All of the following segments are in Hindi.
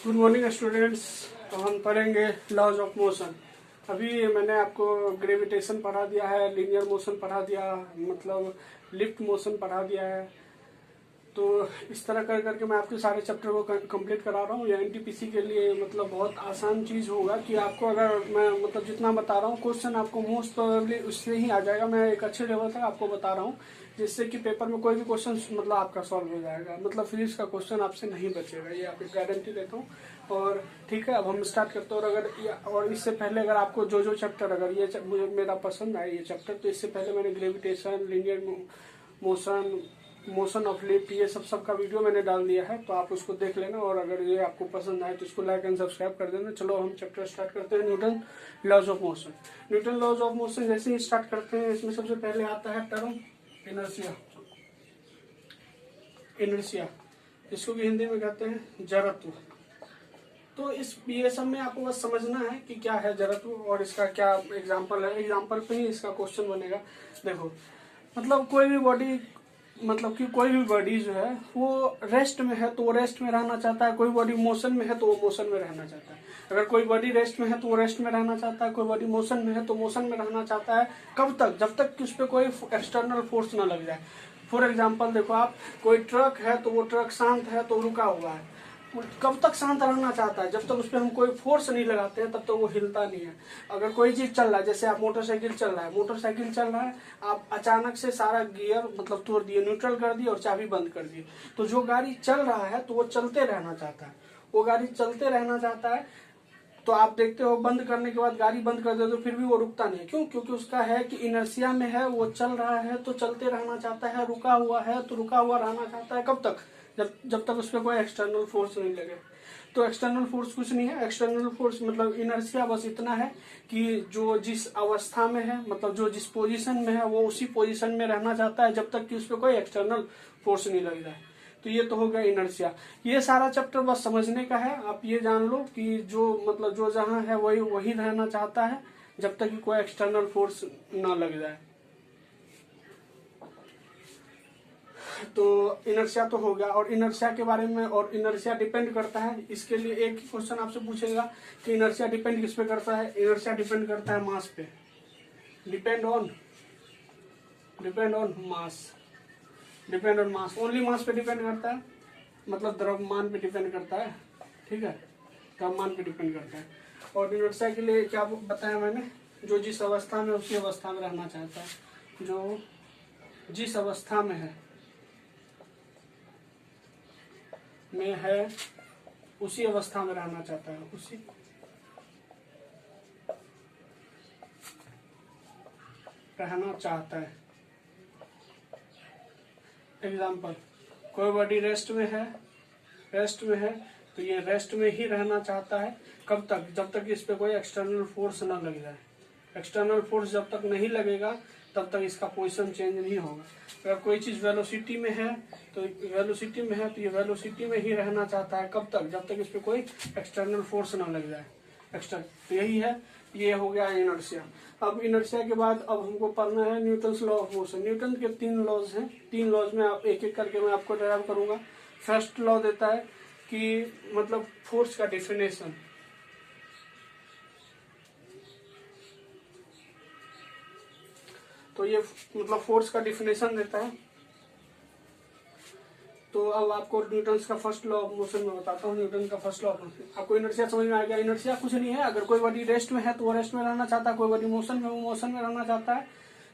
Good morning students. तो हम पढ़ेंगे लॉज ऑफ मोशन। अभी मैंने आपको ग्रेविटेशन पढ़ा दिया है, लीनियर मोशन पढ़ा दिया, मतलब लिफ्ट मोशन पढ़ा दिया है। तो इस तरह कर करके मैं आपके सारे चैप्टर को कंप्लीट करा रहा हूँ। ये एनटीपीसी के लिए मतलब बहुत आसान चीज़ होगा कि आपको अगर मैं मतलब जितना बता रहा हूँ क्वेश्चन आपको मोस्ट प्रोबेबली उससे ही आ जाएगा। मैं एक अच्छे लेवल तक आपको बता रहा हूँ जिससे कि पेपर में कोई भी क्वेश्चन मतलब आपका सॉल्व हो जाएगा, मतलब फिजिक्स का क्वेश्चन आपसे नहीं बचेगा, ये आपकी गारंटी देता हूँ। और ठीक है, अब हम स्टार्ट करते हैं। और इससे पहले अगर आपको जो चैप्टर अगर ये मुझे मेरा पसंद आए ये चैप्टर, तो इससे पहले मैंने gravitation, linear motion, motion of lift, ये सब का वीडियो मैंने डाल दिया है, तो आप उसको देख लेना। और अगर ये आपको पसंद आए तो इसको लाइक एंड सब्सक्राइब कर देना। चलो हम चैप्टर स्टार्ट करते हैं, Newton laws of motion. Newton laws of motion जैसे ही स्टार्ट करते हैं, इसमें सबसे पहले आता है टर्म इनर्शिया। इनर्शिया इसको भी हिंदी में कहते हैं जड़त्व। तो ये सब में आपको बस समझना है कि क्या है जड़त्व और इसका क्या एग्जाम्पल है। एग्जाम्पल पे ही इसका क्वेश्चन बनेगा। देखो, मतलब कोई भी बॉडी, मतलब कि कोई भी बॉडी जो है वो रेस्ट में है तो वो रेस्ट में रहना चाहता है, कोई बॉडी मोशन में है तो वो मोशन में रहना चाहता है। अगर कोई बॉडी रेस्ट में है तो वो रेस्ट में रहना चाहता है, कोई बॉडी मोशन में है तो मोशन में रहना चाहता है। कब तक? जब तक कि उस पर कोई एक्सटर्नल फोर्स ना लग जाए। फॉर एग्जाम्पल देखो, आप कोई ट्रक है तो वो ट्रक शांत है तो रुका हुआ है। कब तक शांत रहना चाहता है? जब तक उस पर हम कोई फोर्स नहीं लगाते हैं तब तक वो हिलता नहीं है। अगर कोई चीज चल रहा है, जैसे आप मोटरसाइकिल चल रहा है, आप अचानक से सारा गियर मतलब तोड़ दिए, न्यूट्रल कर दिए और चाबी बंद कर दिए, तो जो गाड़ी चल रहा है तो वो चलते रहना चाहता है, वो गाड़ी चलते रहना चाहता है। तो आप देखते हो बंद करने के बाद गाड़ी बंद कर दे तो फिर भी वो रुकता नहीं है। क्यों? क्योंकि उसका है कि इनर्शिया में है, वो चल रहा है तो चलते रहना चाहता है, रुका हुआ है तो रुका हुआ रहना चाहता है। कब तक? जब तक उस पर कोई एक्सटर्नल फोर्स नहीं लगे। तो एक्सटर्नल फोर्स कुछ नहीं है। एक्सटर्नल फोर्स मतलब इनर्शिया बस इतना है कि जो जिस अवस्था में है, मतलब जो जिस पोजीशन में है वो उसी पोजीशन में रहना चाहता है जब तक कि उस पर कोई एक्सटर्नल फोर्स नहीं लग जाए। तो ये तो हो गया इनर्शिया। ये सारा चैप्टर बस समझने का है। आप ये जान लो कि जो मतलब जो जहाँ है वही रहना चाहता है जब तक कि कोई एक्सटर्नल फोर्स ना लग जाए। तो इनर्शिया तो हो गया। और इनर्शिया के बारे में, और इनर्शिया डिपेंड करता है, इसके लिए एक क्वेश्चन आपसे पूछेगा कि इनर्शिया डिपेंड किस पे करता है। इनर्शिया डिपेंड करता है मास पे। डिपेंड ऑन मास, ओनली मास पे डिपेंड करता है, मतलब द्रव्यमान पे डिपेंड करता है। ठीक है, द्रव्यमान पे डिपेंड करता है। और इनर्शिया के लिए क्या बताया मैंने, जो जिस अवस्था में उसी अवस्था में रहना चाहता है, जो जिस अवस्था में है उसी अवस्था में रहना चाहता है, उसी रहना चाहता है। एग्जाम्पल, कोई बॉडी रेस्ट में है तो ये रेस्ट में ही रहना चाहता है। कब तक? जब तक इस पे कोई एक्सटर्नल फोर्स ना लग जाए। एक्सटर्नल फोर्स जब तक नहीं लगेगा तब तक इसका पोजीशन चेंज नहीं होगा। अगर कोई चीज वेलोसिटी में है तो ये वेलोसिटी में ही रहना चाहता है। कब तक? जब तक इस पे कोई एक्सटर्नल फोर्स ना लग जाए। तो यही है, ये हो गया इनर्शिया। अब इनर्शिया के बाद अब हमको पढ़ना है Newton's law of motion. Newton के 3 लॉज हैं। 3 लॉज में आप एक एक करके मैं आपको ड्राइव करूंगा। फर्स्ट लॉ देता है कि मतलब फोर्स का डेफिनेशन। तो ये मतलब फोर्स का डेफिनेशन देता है। तो अब आपको न्यूटन का फर्स्ट लॉ ऑफ मोशन में बताता हूँ। न्यूटन का फर्स्ट लॉ ऑफ मोशन, आपको इनर्शिया समझ में आ गया। इनर्शिया कुछ नहीं है, अगर कोई बॉडी रेस्ट में है तो वो रेस्ट में रहना चाहता है, कोई बॉडी मोशन में वो मोशन में रहना चाहता है।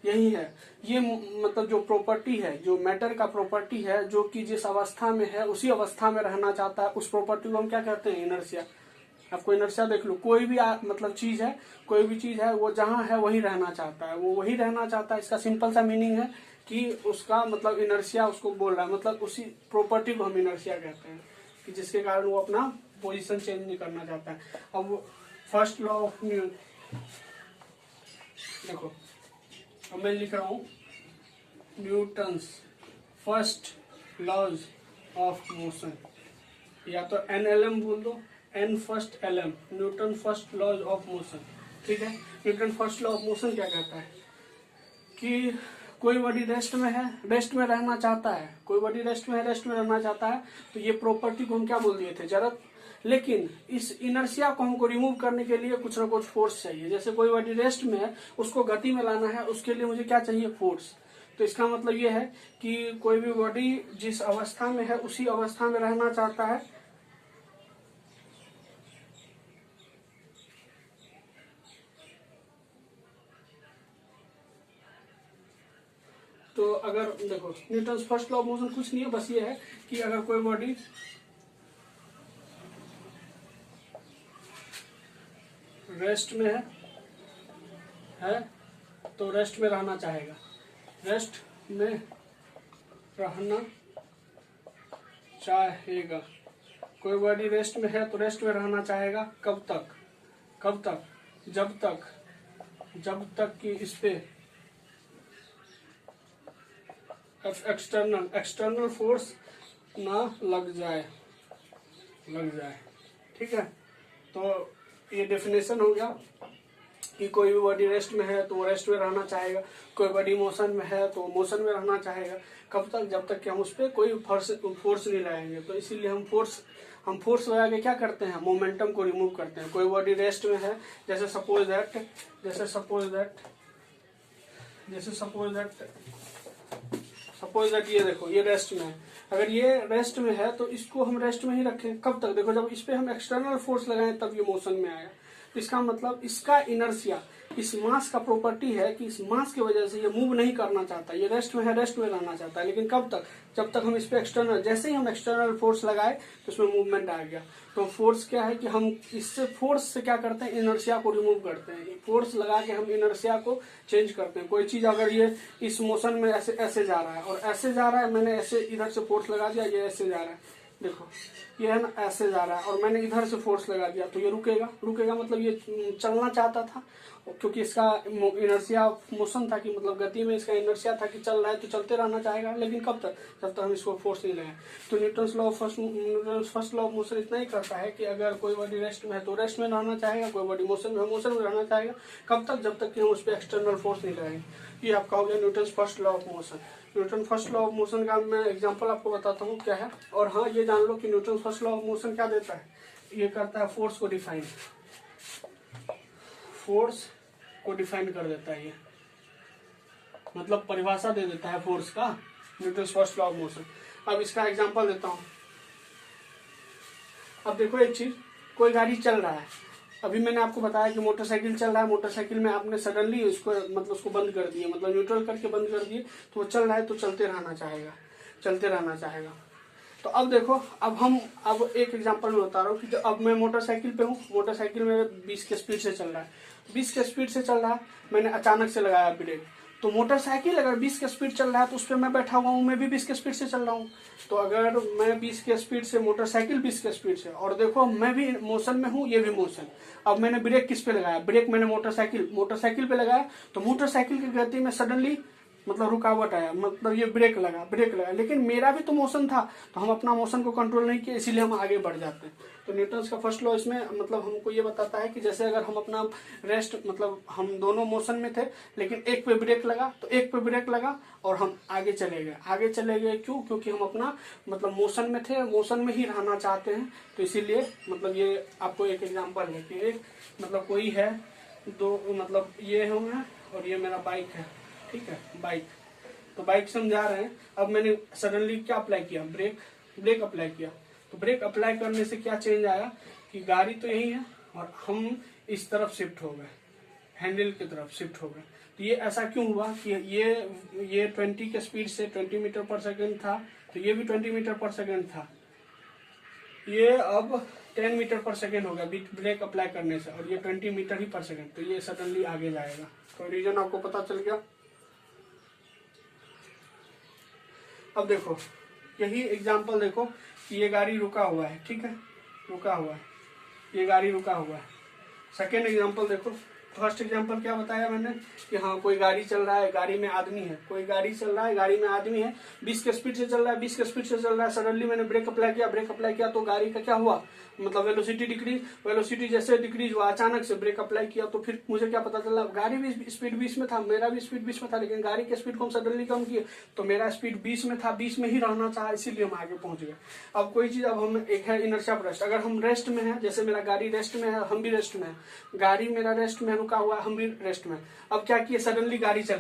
यही है ये, मतलब जो प्रॉपर्टी है, जो मैटर का प्रॉपर्टी है, जो कि जिस अवस्था में है उसी अवस्था में रहना चाहता है, उस प्रॉपर्टी को हम क्या कहते हैं? इनर्शिया। आपको इनर्शिया देख लो, कोई भी मतलब चीज है, वो जहां है वही रहना चाहता है, वो वही रहना चाहता है। इसका सिंपल सा मीनिंग है कि उसका मतलब इनर्शिया उसको बोल रहा है, मतलब उसी प्रॉपर्टी को हम इनर्शिया कहते हैं कि जिसके कारण वो अपना पोजीशन चेंज नहीं करना चाहता है। अब फर्स्ट लॉ ऑफ देखो, अब मैं लिख रहा हूं Newton's first laws of motion, या तो NLM बोल दो, N first LM, Newton first laws of motion. ठीक है, Newton first law of motion क्या कहता है कि कोई बॉडी रेस्ट में है, रेस्ट में रहना चाहता है, कोई बॉडी रेस्ट में है, रेस्ट में रहना चाहता है, तो ये प्रॉपर्टी को हम क्या बोल दिए थे, जड़त्व। लेकिन इस इनर्शिया को हमको रिमूव करने के लिए कुछ ना कुछ फोर्स चाहिए। जैसे कोई बॉडी रेस्ट में है, उसको गति में लाना है, उसके लिए मुझे क्या चाहिए, फोर्स। तो इसका मतलब ये है कि कोई भी बॉडी जिस अवस्था में है उसी अवस्था में रहना चाहता है, तो अगर देखो Newton first law of motion कुछ नहीं है, बस ये है कि अगर कोई बॉडी रेस्ट में है तो रेस्ट में रहना चाहेगा, रेस्ट में रहना चाहेगा। कोई बॉडी रेस्ट में है तो रेस्ट में रहना चाहेगा, कब तक, कब तक, जब तक कि इस पे एक्सटर्नल फोर्स ना लग जाए, ठीक है। तो ये डेफिनेशन हो गया कि कोई भी बॉडी रेस्ट में है तो वो रेस्ट में रहना चाहेगा, कोई बॉडी मोशन में है तो मोशन में रहना चाहेगा, कब तक, जब तक कि हम उस पर कोई फोर्स नहीं लगाएंगे। तो इसीलिए हम फोर्स लगा के क्या करते हैं, मोमेंटम को रिमूव करते हैं। कोई बॉडी रेस्ट में है, जैसे सपोज दैट ये देखो, ये रेस्ट में है। अगर ये रेस्ट में है तो इसको हम रेस्ट में ही रखें, कब तक, देखो जब इस पे हम एक्सटर्नल फोर्स लगाएं तब ये मोशन में आया। तो इसका मतलब इसका इनर्शिया इस मास का प्रॉपर्टी है कि इस मास की वजह से ये मूव नहीं करना चाहता, ये रेस्ट में है, रेस्ट में रहना चाहता है, लेकिन कब तक, जब तक हम इस पे एक्सटर्नल, जैसे ही हम एक्सटर्नल फोर्स लगाए तो इसमें मूवमेंट आ गया। तो फोर्स क्या है कि हम इससे फोर्स से क्या करते हैं, इनर्शिया को रिमूव करते हैं। फोर्स लगा के हम इनर्शिया को चेंज करते हैं। कोई चीज अगर ये इस मोशन में ऐसे ऐसे जा रहा है और ऐसे जा रहा है, मैंने ऐसे इधर से फोर्स लगा दिया, ये ऐसे जा रहा है, देखो ये है ना, ऐसे जा रहा है और मैंने इधर से फोर्स लगा दिया, तो ये रुकेगा मतलब ये चलना चाहता था, क्योंकि इसका इनर्शिया मोशन था कि मतलब गति में इसका इनर्शिया था कि चल रहा है तो चलते रहना चाहेगा, लेकिन कब तक, जब तक हम इसको फोर्स नहीं लगाए। तो Newton first law of motion इतना ही करता है कि अगर कोई बॉडी रेस्ट में है तो रेस्ट में रहना चाहेगा, कोई बॉडी मोशन में रहना चाहेगा, कब तक, जब तक कि हम उस पर एक्सटर्नल फोर्स नहीं लगाएंगे। ये आपका हो गया Newton first law of motion. Newton first law of motion का मैं एग्जांपल आपको बताता हूँ क्या है। और हाँ, ये जान लो कि Newton first law of motion क्या देता है, ये करता है फोर्स को डिफाइन, कर देता है। ये मतलब परिभाषा दे देता है फोर्स का, Newton first law of motion. अब इसका एग्जांपल देता हूँ। अब देखो एक चीज, कोई गाड़ी चल रहा है, अभी मैंने आपको बताया कि मोटरसाइकिल चल रहा है, मोटरसाइकिल में आपने सडनली उसको बंद कर दिए, मतलब न्यूट्रल करके बंद कर दिए, तो वो चल रहा है तो चलते रहना चाहेगा। तो अब देखो, अब एक एग्जांपल में बता रहा हूँ कि अब मैं मोटरसाइकिल पे हूँ, मोटरसाइकिल में 20 के स्पीड से चल रहा है, 20 के स्पीड से चल रहा है, मैंने अचानक से लगाया ब्रेक। तो मोटरसाइकिल अगर 20 के स्पीड चल रहा है तो उस पर मैं बैठा हुआ हूँ, मैं भी 20 के स्पीड से चल रहा हूँ। तो अगर मैं 20 के स्पीड से, मोटरसाइकिल 20 के स्पीड से, और देखो मैं भी मोशन में हूँ, ये भी मोशन। अब मैंने ब्रेक किस पे लगाया, ब्रेक मैंने मोटरसाइकिल पे लगाया, तो मोटरसाइकिल की गति में सडनली मतलब रुकावट आया, मतलब ये ब्रेक लगा, लेकिन मेरा भी तो मोशन था, तो हम अपना मोशन को कंट्रोल नहीं किया, इसीलिए हम आगे बढ़ जाते हैं। तो न्यूटन का फर्स्ट लॉ इसमें मतलब हमको ये बताता है कि जैसे अगर हम अपना रेस्ट, मतलब हम दोनों मोशन में थे, लेकिन एक पे ब्रेक लगा तो एक पे ब्रेक लगा और हम आगे चले गए। क्यों? क्योंकि हम अपना मतलब मोशन में थे, मोशन में ही रहना चाहते हैं। तो इसीलिए मतलब ये आपको एक एग्जाम्पल है कि एक मतलब कोई है, दो मतलब ये हूँ और ये मेरा बाइक है, ठीक है, बाइक। तो बाइक से हम जा रहे हैं, अब मैंने सडनली क्या अप्लाई किया, ब्रेक अप्लाई किया। तो ब्रेक अप्लाई करने से क्या चेंज आया कि गाड़ी तो यही है और हम इस तरफ शिफ्ट हो गए, हैंडल की तरफ शिफ्ट हो गए। तो ये ऐसा क्यों हुआ कि ये 20 के स्पीड से 20 मीटर पर सेकेंड था, तो ये भी 20 मीटर पर सेकेंड था, ये अब 10 मीटर पर सेकेंड हो गया ब्रेक अप्लाई करने से, और ये 20 मीटर ही पर सेकेंड। तो ये सडनली आगे जाएगा। तो रीजन आपको पता चल गया। अब देखो यही एग्जांपल देखो कि ये गाड़ी रुका हुआ है, ठीक है, ये गाड़ी रुका हुआ है। सेकेंड एग्जांपल देखो, फर्स्ट एग्जांपल क्या बताया मैंने कि हाँ कोई गाड़ी चल रहा है, गाड़ी में आदमी है, कोई गाड़ी चल रहा है, गाड़ी में आदमी है, 20 के स्पीड से चल रहा है, 20 के स्पीड से चल रहा है। सडनली मैंने ब्रेक अप्लाई किया तो गाड़ी का क्या हुआ, मतलब वेलोसिटी डिक्रीज, वेलोसिटी जैसे डिक्रीज हुआ, अचानक से ब्रेक अप्लाई किया तो फिर मुझे क्या पता चला, गाड़ी भी स्पीड 20 में था, मेरा भी स्पीड 20 में था, लेकिन गाड़ी की स्पीड को हम सडनली कम किए तो मेरा स्पीड 20 में था, 20 में ही रहना चाहा, इसीलिए हम आगे पहुंच गए। अब कोई चीज, अब हम एक है इनर्शिया ऑफ रेस्ट, अगर हम रेस्ट में है, जैसे मेरा गाड़ी रेस्ट में है, हम भी रेस्ट में है, गाड़ी मेरा रेस्ट में रुका हुआ है, हम भी रेस्ट में। अब क्या किए, सडनली गाड़ी चल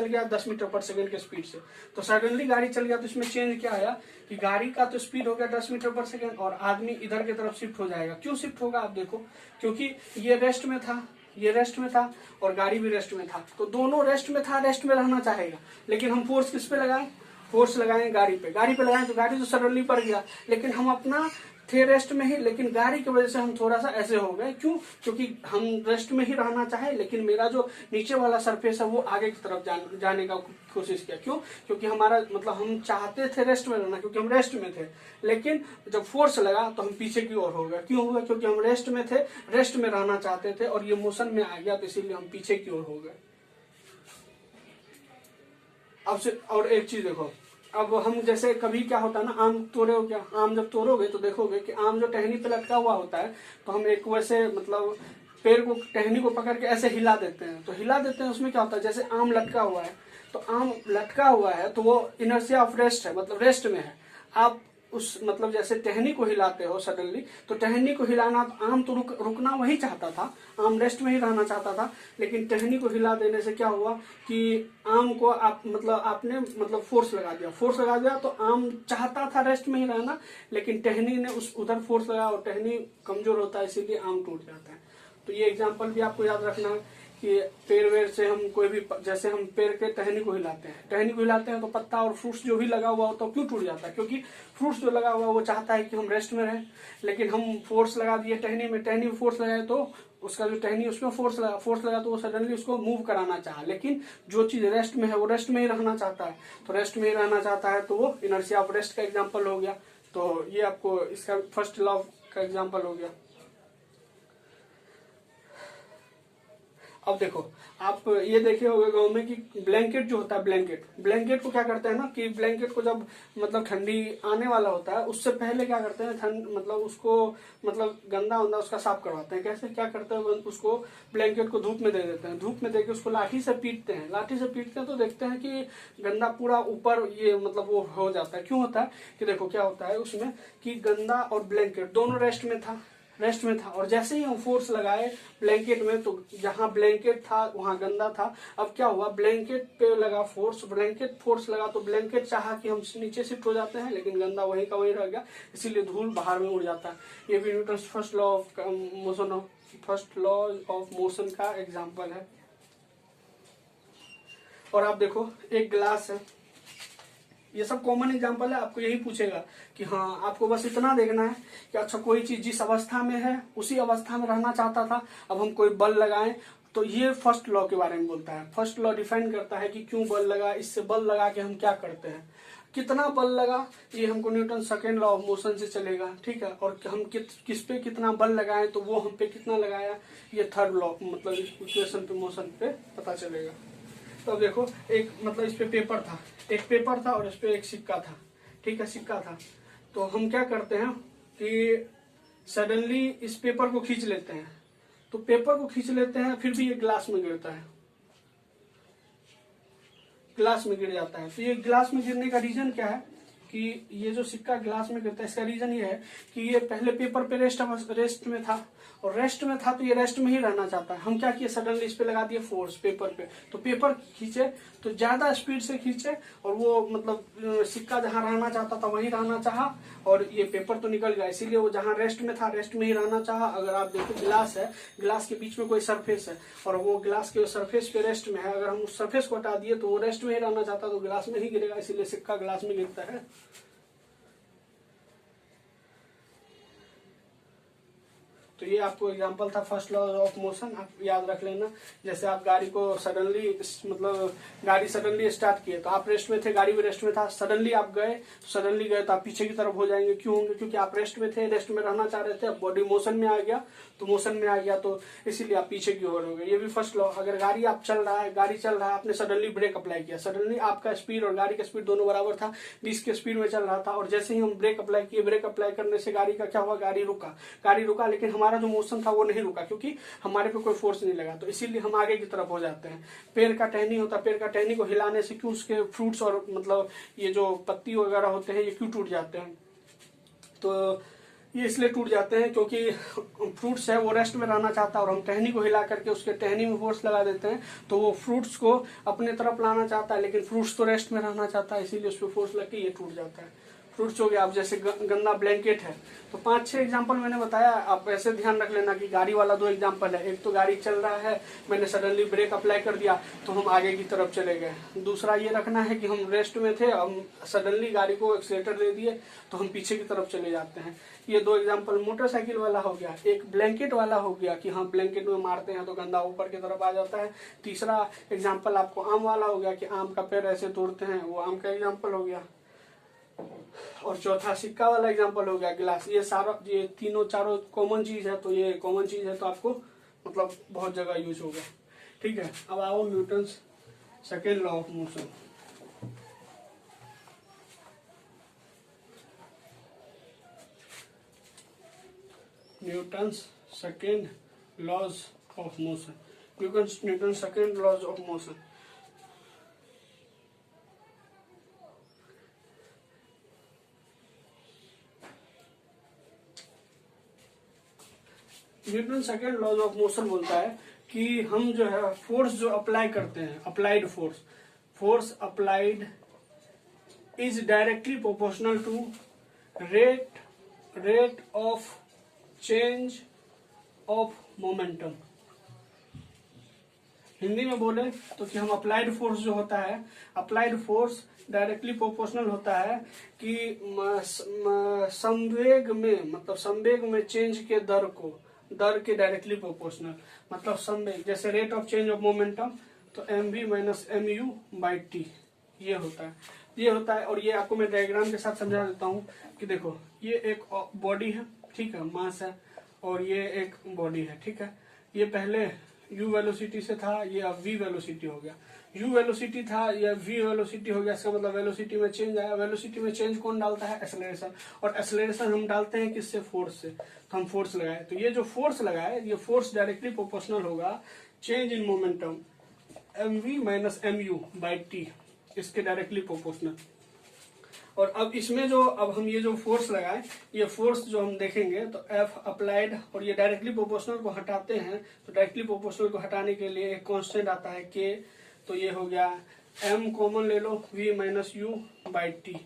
गया, 10 मीटर पर सेकंड के स्पीड से, तो सडनली गाड़ी चल गया तो इसमें चेंज क्या आया कि गाड़ी का तो स्पीड हो गया 10 मीटर पर सेकंड और आदमी इधर की तरफ शिफ्ट हो जाएगा। क्यों शिफ्ट होगा आप देखो, क्योंकि ये रेस्ट में था, ये रेस्ट में था और गाड़ी भी रेस्ट में था, तो दोनों रेस्ट में था, रेस्ट में रहना चाहेगा, लेकिन हम फोर्स किस पे लगाएं, फोर्स लगाएं गाड़ी पे लगाएं तो गाड़ी तो सडनली पड़ गया, लेकिन हम अपना थे रेस्ट में ही, लेकिन गाड़ी की वजह से हम थोड़ा सा ऐसे हो गए। क्यों, क्योंकि हम रेस्ट में ही रहना चाहे, लेकिन मेरा जो नीचे वाला सरफेस है वो आगे की तरफ जाने का कोशिश किया। क्यों, क्योंकि हमारा मतलब हम चाहते थे रेस्ट में रहना, क्योंकि हम रेस्ट में थे, लेकिन जब फोर्स लगा तो हम पीछे की ओर हो गए। क्यों हुआ, क्योंकि हम रेस्ट में थे, रेस्ट में रहना चाहते थे और ये मोशन में आ गया तो इसीलिए हम पीछे की ओर हो गए। अब से और एक चीज देखो, अब हम जैसे कभी क्या होता है ना, आम तोड़े हो क्या, आम जब तोड़ोगे तो देखोगे कि आम जो टहनी पे लटका हुआ होता है तो हम एक वैसे मतलब पेड़ को, टहनी को पकड़ के ऐसे हिला देते हैं, तो हिला देते हैं, उसमें क्या होता है, जैसे आम लटका हुआ है तो आम लटका हुआ है तो वो इनर्शिया ऑफ रेस्ट है, मतलब रेस्ट में है। आप उस मतलब जैसे टहनी को हिलाते हो सडनली, तो टहनी को हिलाना, आम तो रुकना वही चाहता था, आम रेस्ट में ही रहना चाहता था, लेकिन टहनी को हिला देने से क्या हुआ कि आम को आप मतलब आपने मतलब फोर्स लगा दिया तो आम चाहता था रेस्ट में ही रहना, लेकिन टहनी ने उस उधर फोर्स लगाया और टहनी कमजोर होता है, इसीलिए आम टूट जाता है। तो ये एग्जाम्पल भी आपको याद रखना है कि पेड़ वेड़ से हम कोई भी, जैसे हम पेड़ के टहनी को हिलाते हैं तो पत्ता और फ्रूट्स जो भी लगा हुआ होता है क्यों टूट जाता है, क्योंकि फ्रूट्स जो लगा हुआ वो चाहता है कि हम रेस्ट में रहें, लेकिन हम फोर्स लगा दिए टहनी में फोर्स लगाए तो उसका जो टहनी उसमें फोर्स लगा तो वो सडनली उसको मूव कराना चाहा, लेकिन जो चीज रेस्ट में है वो रेस्ट में ही रहना चाहता है, तो रेस्ट में ही रहना चाहता है तो वो इनर्शिया ऑफ रेस्ट का एग्जाम्पल हो गया। तो ये आपको इसका फर्स्ट लॉ का एग्जाम्पल हो गया। अब देखो, आप ये देखे होंगे गांव में कि ब्लैंकेट जो होता है, ब्लैंकेट को क्या करते हैं ना कि ब्लैंकेट को जब मतलब ठंडी आने वाला होता है उससे पहले क्या करते हैं, ठंड मतलब उसको मतलब गंदा उसका साफ करवाते हैं। कैसे क्या करते हैं, उसको ब्लैंकेट को धूप में दे देते हैं, धूप में देके उसको लाठी से पीटते हैं तो देखते हैं कि गंदा पूरा ऊपर ये मतलब वो हो जाता है। क्यों होता है कि देखो क्या होता है उसमें कि गंदा और ब्लैंकेट दोनों रेस्ट में था और जैसे ही हम फोर्स लगाए ब्लैंकेट में तो जहां ब्लैंकेट था वहां गंदा था। अब क्या हुआ, ब्लैंकेट पे लगा फोर्स लगा तो ब्लैंकेट चाहा कि हम नीचे शिफ्ट हो जाते हैं, लेकिन गंदा वहीं का वहीं रह गया, इसीलिए धूल बाहर में उड़ जाता है। ये भी Newton first law of motion का एग्जाम्पल है। और आप देखो एक ग्लास है, ये सब कॉमन एग्जांपल है, आपको यही पूछेगा कि हाँ आपको बस इतना देखना है कि अच्छा कोई चीज जिस अवस्था में है उसी अवस्था में रहना चाहता था, अब हम कोई बल लगाएं तो ये फर्स्ट लॉ के बारे में बोलता है। फर्स्ट लॉ डिफाइन करता है कि क्यों बल लगा, इससे बल लगा के हम क्या करते हैं, कितना बल लगा, ये हमको Newton second law of motion से चलेगा, ठीक है। और हम किस पे कितना बल लगाएं तो वो हम पे कितना लगाया, ये थर्ड लॉ मतलब इक्वेशन पे मोशन पे पता चलेगा। तो देखो एक मतलब इस पे पेपर था और इस पे एक सिक्का था, ठीक है, सिक्का था। तो हम क्या करते हैं कि सडनली इस पेपर को खींच लेते हैं, तो पेपर को खींच लेते हैं फिर भी ये ग्लास में गिरता है, ग्लास में गिर जाता है। तो ये ग्लास में गिरने का रीजन क्या है कि ये जो सिक्का ग्लास में गिरता है इसका रीजन ये है कि ये पहले पेपर पे रेस्ट में था और रेस्ट में था तो ये रेस्ट में ही रहना चाहता है। हम क्या किए, सडनली इस पे लगा दिए फोर्स पेपर पे, तो पेपर खींचे तो ज्यादा स्पीड से खींचे और वो मतलब सिक्का जहां रहना चाहता था वहीं रहना चाहा और ये पेपर तो निकल गया, इसीलिए वो जहां रेस्ट में था रेस्ट में ही रहना चाहा। अगर आप देखो ग्लास है, ग्लास के बीच में कोई सरफेस है और वो ग्लास के सरफेस पे रेस्ट में है, अगर हम उस सरफेस को हटा दिए तो वो रेस्ट में ही रहना चाहता तो ग्लास में ही गिरेगा, इसीलिए सिक्का ग्लास में गिरता है। तो ये आपको एग्जांपल था फर्स्ट लॉ ऑफ मोशन, आप याद रख लेना। जैसे आप गाड़ी को सडनली मतलब गाड़ी सडनली स्टार्ट किए तो आप रेस्ट में थे, गाड़ी भी रेस्ट में था, सडनली आप गए तो आप पीछे की तरफ हो जाएंगे। क्यों होंगे? क्योंकि आप रेस्ट में थे, रेस्ट में रहना चाह रहे थे, अब बॉडी मोशन में आ गया तो इसीलिए आप पीछे की ओर हो गए। ये भी फर्स्ट लॉ। अगर गाड़ी चल रहा है, आपने सडनली ब्रेक अप्लाई किया, सडनली आपका स्पीड और गाड़ी का स्पीड दोनों बराबर था, 20 के स्पीड में चल रहा था, और जैसे ही हम ब्रेक अप्लाई किए, ब्रेक अप्लाई करने से गाड़ी का क्या हुआ, गाड़ी रुका, लेकिन हमारा जो मोशन था वो नहीं रुका, क्योंकि हमारे पे कोई फोर्स नहीं लगा, तो इसीलिए हम आगे की तरफ हो जाते हैं। पेड़ का टहनी होता है, पेड़ का टहनी को हिलाने से क्यों उसके फ्रूट्स और मतलब ये जो पत्ती वगैरह होते हैं ये क्यों टूट जाते हैं? तो ये इसलिए टूट जाते हैं क्योंकि फ्रूट्स है वो रेस्ट में रहना चाहता है, और हम टहनी को हिला करके उसके टहनी में फोर्स लगा देते हैं, तो वो फ्रूट्स को अपने तरफ लाना चाहता है, लेकिन फ्रूट्स तो रेस्ट में रहना चाहता है, इसीलिए उस पर फोर्स लग के ये टूट जाता है। फ्रूट्स हो गया। अब जैसे गंदा ब्लैंकेट है, तो 5-6 एग्जाम्पल मैंने बताया, आप ऐसे ध्यान रख लेना कि गाड़ी वाला 2 एग्जाम्पल है। एक तो गाड़ी चल रहा है, मैंने सडनली ब्रेक अप्लाई कर दिया तो हम आगे की तरफ चले गए। दूसरा ये रखना है कि हम रेस्ट में थे, हम सडनली गाड़ी को एक्सीलेटर दे दिए तो हम पीछे की तरफ चले जाते हैं। ये 2 एग्जाम्पल मोटरसाइकिल वाला हो गया। एक ब्लैंकेट वाला हो गया कि हाँ ब्लैंकेट में मारते हैं तो गंदा ऊपर की तरफ आ जाता है। तीसरा एग्जाम्पल आपको आम वाला हो गया कि आम का पेड़ ऐसे तोड़ते हैं, वो आम का एग्जाम्पल हो गया। और चौथा सिक्का वाला एग्जांपल हो गया गिलास। ये तीनों चारों कॉमन चीज है, तो ये कॉमन चीज है तो आपको मतलब बहुत जगह यूज होगा। ठीक है, अब आओ Newton's second law of motion. Newton's second laws of motion. Newton second laws of motion. Newton second laws of motion बोलता है कि हम जो है फोर्स जो अप्लाई करते हैं, applied force applied is directly proportional to rate of change of momentum. Hindi में बोले तो कि हम अप्लाइड फोर्स जो होता है, अप्लाइड फोर्स डायरेक्टली प्रोपोर्शनल होता है कि संवेग में चेंज के दर के डायरेक्टली प्रोपोर्शनल। मतलब संवेग जैसे rate of change of momentum, तो mv minus mu by T ये होता है। और ये आपको मैं डायग्राम के साथ समझा देता हूँ कि देखो ये एक बॉडी है, ठीक है, मास है, और ये एक बॉडी है, ठीक है। ये पहले u वेलोसिटी से था, ये अब v वेलोसिटी हो गया। u वेलोसिटी था, ये v वेलोसिटी हो गया। इसका मतलब वेलोसिटी में चेंज आया। वेलोसिटी में चेंज कौन डालता है? एक्सेलरेशन। और एक्सेलरेशन हम डालते हैं किससे? फोर्स से। तो हम फोर्स लगाए, तो ये जो फोर्स लगाए, ये फोर्स डायरेक्टली प्रोपोर्शनल होगा change in momentum mv minus mu by T, इसके डायरेक्टली प्रोपोर्शनल। और अब इसमें अब हम ये जो फोर्स लगाए, ये फोर्स जो हम देखेंगे तो F अप्लाइड, और ये डायरेक्टली प्रोपोर्शनल को हटाते हैं, तो डायरेक्टली प्रोपोर्शनल को हटाने के लिए एक कांस्टेंट आता है K, तो ये हो गया M कॉमन ले लो, V minus U by T,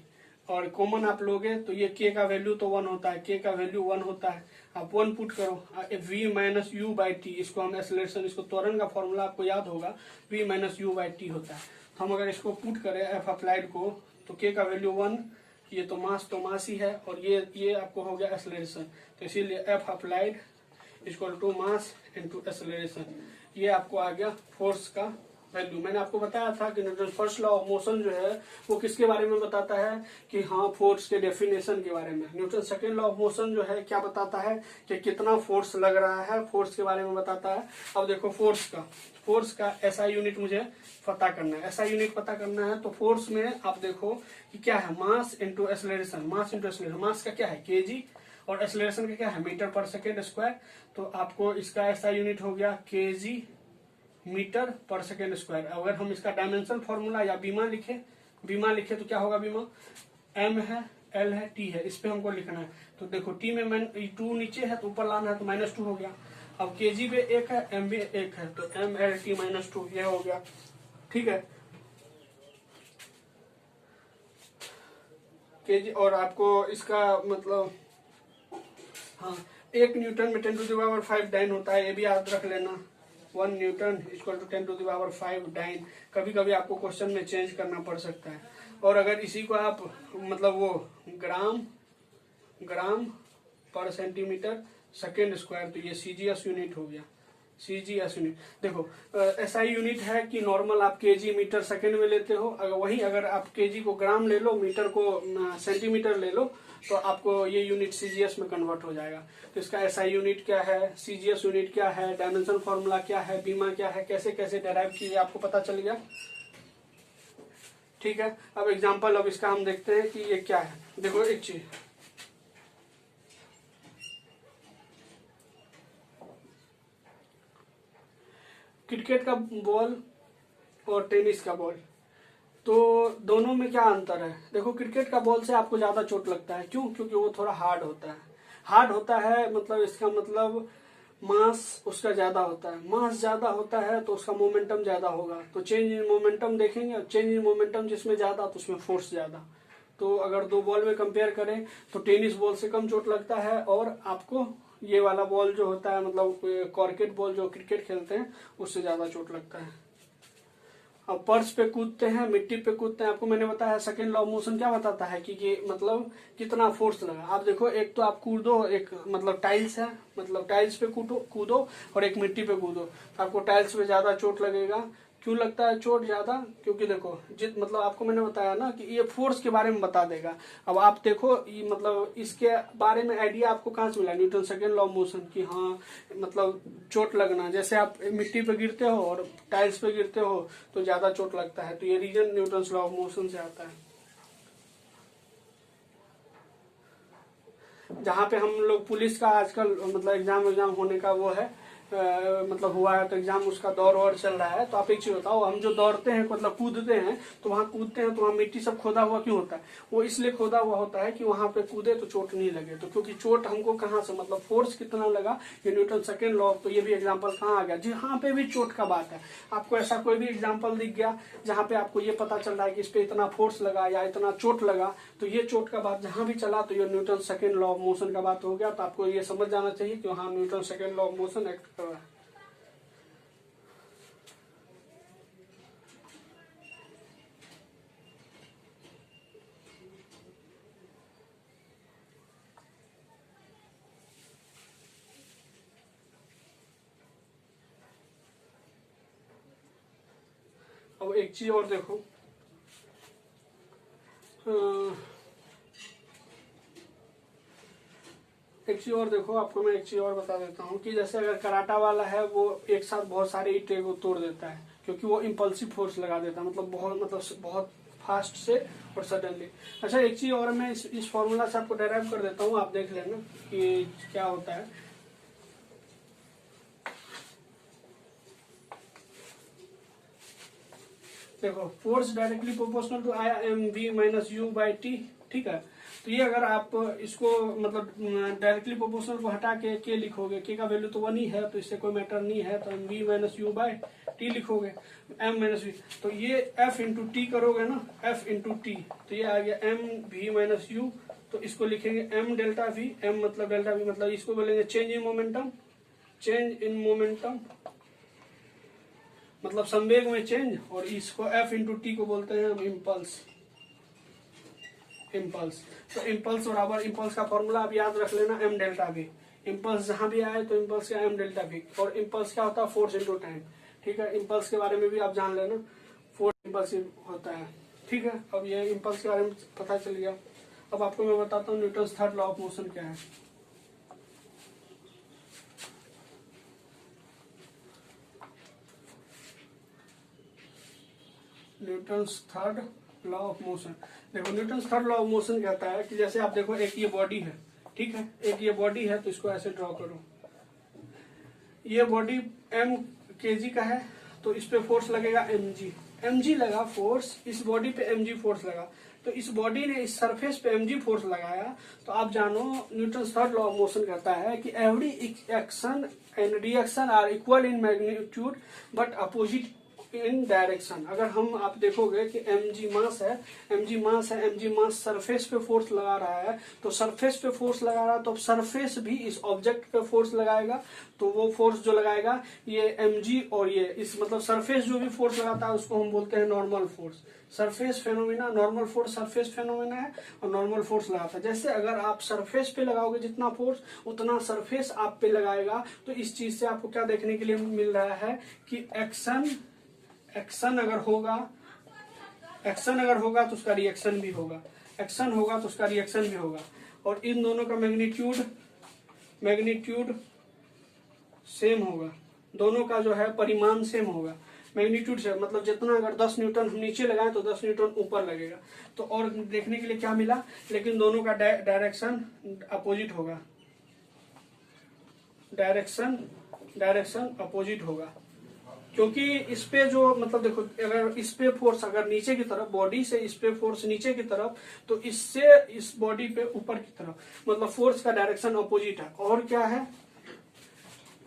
और कॉमन आप लोगे तो ये K का वैल्यू तो 1 होता है, K का वैल्यू 1 होता है, आप 1 पुट करो, V minus U by T, इसको हम एक्सेलरेशन, इसको त्वरण का फॉर्मूला आपको याद होगा, V minus U by T होता है। तो हम अगर इसको पुट करें F अप्लाइड को, तो K का वैल्यू 1, ये तो मास ही है, और ये आपको हो गया एक्सेलरेशन, तो इसीलिए F applied equal to mass into acceleration, ये आपको आ गया फोर्स का वैल्यू। मैंने आपको बताया था कि Newton first law of motion जो है वो किसके बारे में बताता है कि हाँ फोर्स के डेफिनेशन के बारे में। Newton second law of motion जो है क्या बताता है कि कितना फोर्स लग रहा है, फोर्स के बारे में बताता है। अब देखो फोर्स का एसआई यूनिट मुझे पता करना है, एसआई यूनिट पता करना है। तो फोर्स में आप देखो कि क्या है, मास इंटू एक्सेलरेशन, मास का क्या है केजी, और एक्सेलरेशन का क्या है मीटर पर सेकेंड स्क्वायर। तो आपको इसका एसआई यूनिट हो गया केजी मीटर पर सेकेंड स्क्वायर। अगर हम इसका डायमेंशन फॉर्मूला या बीमा लिखे तो क्या होगा, बीमा m है, l है, t है, इस पे हमको लिखना है। तो देखो t में 2 नीचे है तो ऊपर लाना है, तो -2 हो गया। अब kg पे 1 है, m पे 1 है, तो mlt -2 ये हो गया, ठीक है kg। और आपको इसका मतलब हाँ 1 न्यूटन में 10⁵ डाइन होता है, ये भी याद रख लेना। 1 न्यूटन इक्वल टू 10⁵ डाइन। कभी कभी आपको क्वेश्चन में चेंज करना पड़ सकता है। और अगर इसी को आप मतलब वो ग्राम पर सेंटीमीटर सेकेंड स्क्वायर, तो ये सीजीएस यूनिट हो गया। सीजीएस यूनिट देखो एसआई यूनिट है कि नॉर्मल आप केजी मीटर सेकंड में लेते हो, अगर आप केजी को ग्राम ले लो, मीटर को सेंटीमीटर ले लो, तो आपको ये यूनिट सीजीएस में कन्वर्ट हो जाएगा। तो इसका एसआई यूनिट क्या है, सीजीएस यूनिट क्या है, डायमेंशन फॉर्मूला क्या है, बीमा क्या है, कैसे कैसे डेराइव कीजिए आपको पता चल गया। ठीक है, अब एग्जाम्पल अब इसका हम देखते हैं कि ये क्या है। देखो एक चीज, क्रिकेट का बॉल और टेनिस का बॉल, तो दोनों में क्या अंतर है। देखो क्रिकेट का बॉल से आपको ज्यादा चोट लगता है, क्यों? क्योंकि वो थोड़ा हार्ड होता है। हार्ड होता है मतलब इसका मतलब मास उसका ज्यादा होता है, मास ज्यादा होता है तो उसका मोमेंटम ज्यादा होगा। तो चेंज इन मोमेंटम देखेंगे, चेंज इन मोमेंटम जिसमें ज्यादा तो उसमें फोर्स ज्यादा। तो अगर दो बॉल में कंपेयर करें तो टेनिस बॉल से कम चोट लगता है, और आपको ये वाला बॉल जो होता है मतलब कॉर्केट बॉल जो क्रिकेट खेलते हैं उससे ज्यादा चोट लगता है। अब पर्स पे कूदते हैं, मिट्टी पे कूदते हैं, आपको मैंने बताया सेकेंड लॉ ऑफ मोशन क्या बताता है कि मतलब कितना फोर्स लगा। आप देखो एक तो आप कूदो, एक मतलब टाइल्स है, मतलब टाइल्स पे कूदो और एक मिट्टी पे कूदो, आपको टाइल्स पे ज्यादा चोट लगेगा। क्यों लगता है चोट ज्यादा? क्योंकि देखो मतलब आपको मैंने बताया ना कि ये फोर्स के बारे में बता देगा। अब आप देखो ये मतलब इसके बारे में आइडिया आपको कहाँ से मिला, Newton second law of motion की। हाँ मतलब चोट लगना, जैसे आप मिट्टी पे गिरते हो और टाइल्स पे गिरते हो तो ज्यादा चोट लगता है, तो ये reason Newton law of motion से आता है। जहाँ पे हम लोग पुलिस का आजकल मतलब एग्जाम होने का वो है मतलब हुआ है, तो एग्जाम उसका दौर और चल रहा है। तो आप एक चीज बताओ, हम जो दौड़ते हैं मतलब कूदते हैं तो वहाँ कूदते हैं तो वहाँ मिट्टी सब खोदा हुआ क्यों होता है? वो इसलिए खोदा हुआ होता है कि वहाँ पे कूदे तो चोट नहीं लगे। तो क्योंकि चोट हमको कहाँ से मतलब फोर्स कितना लगा, ये न्यूटन सेकेंड लॉ। तो ये भी एग्जाम्पल कहाँ आ गया, जहाँ पे भी चोट का बात है। आपको ऐसा कोई भी एग्जाम्पल दिख गया जहाँ पे आपको ये पता चल रहा है कि इस पे इतना फोर्स लगा या इतना चोट लगा, तो ये चोट का बात जहाँ भी चला तो ये Newton second law of motion का बात हो गया। तो आपको ये समझ जाना चाहिए कि हाँ Newton second law of motion act कर रहा है। अब एक चीज और देखो, आपको मैं एक चीज और बता देता हूँ कि जैसे अगर कराटा वाला है वो एक साथ बहुत सारे ईंटें को तोड़ देता है, क्योंकि वो इम्पल्सिव फोर्स लगा देता है, मतलब बहुत फास्ट से और सडनली। अच्छा एक चीज और मैं इस फॉर्मूला से आपको डेराइव कर देता हूँ, आप देख लेना कि क्या होता है। देखो force directly proportional to I M V minus U by T, ठीक है। तो ये अगर आप इसको मतलब डायरेक्टली प्रोपोर्शनल को हटा के लिखोगे, के का वैल्यू तो 1 ही है तो इससे कोई मैटर नहीं है, तो V minus U by T लिखोगे, एम माइनस वी। तो ये एफ इंटू टी करोगे ना, एफ इंटू टी, तो ये आ गया एम वी माइनस यू। तो इसको लिखेंगे एम डेल्टा वी, एम मतलब डेल्टा वी मतलब इसको बोलेंगे change in momentum, change in momentum मतलब संवेग में चेंज, और इसको एफ इंटू टी को बोलते हैं हम इम्पल्स। तो इम्पल्स बराबर इम्पल्स का फॉर्मूला आप याद रख लेना, एम डेल्टा वी। इम्पल्स जहां भी आए तो इम्पल्स का एम डेल्टा वी, और इम्पल्स क्या होता है, फोर्स इंटू टाइम, ठीक है। इम्पल्स के बारे में भी आप जान लेना, फोर्स इम्पल्सिव होता है, ठीक है। अब ये इम्पल्स के बारे में पता चल गया। अब आपको मैं बताता हूँ Newton third law of motion क्या है। Newton third law of motion, देखो Newton third law of motion कहता है कि जैसे आप देखो एक ये बॉडी है, ठीक है, एक ये बॉडी है, तो इसको ऐसे ड्रॉ करो। ये बॉडी m kg का है, तो इस पे फोर्स लगेगा mg लगा फोर्स, इस बॉडी पे mg फोर्स लगा। तो इस बॉडी ने इस सरफेस पे mg फोर्स लगाया। तो आप जानो Newton third law of motion कहता है कि every action and reaction are equal in magnitude but opposite in direction. अगर हम आप देखोगे कि mg मास है, mg मास सरफेस पे फोर्स लगा रहा है, तो सरफेस पे फोर्स लगा रहा है तो अब सरफेस भी इस ऑब्जेक्ट पे फोर्स लगाएगा। तो वो फोर्स जो लगाएगा ये mg, और ये इस मतलब सरफेस जो भी फोर्स लगाता है उसको हम बोलते हैं normal force. Surface phenomena, normal force surface phenomena है और नॉर्मल फोर्स लगाता है। जैसे अगर आप सरफेस पे लगाओगे जितना फोर्स उतना सरफेस आप पे लगाएगा। तो इस चीज से आपको क्या देखने के लिए मिल रहा है कि एक्शन अगर होगा तो उसका रिएक्शन भी होगा, एक्शन होगा तो उसका रिएक्शन भी होगा। और इन दोनों का मैग्नीट्यूड सेम होगा, दोनों का जो है परिमाण सेम होगा। मैग्नीट्यूड से मतलब जितना अगर 10 न्यूटन हम नीचे लगाएं तो 10 न्यूटन ऊपर लगेगा। तो और देखने के लिए क्या मिला, लेकिन दोनों का डायरेक्शन अपोजिट होगा, डायरेक्शन अपोजिट होगा। क्योंकि इस पे जो मतलब देखो, अगर इस पे फोर्स अगर नीचे की तरफ, बॉडी से इस पे फोर्स नीचे की तरफ, तो इससे इस बॉडी पे ऊपर की तरफ, मतलब फोर्स का डायरेक्शन अपोजिट है। और क्या है,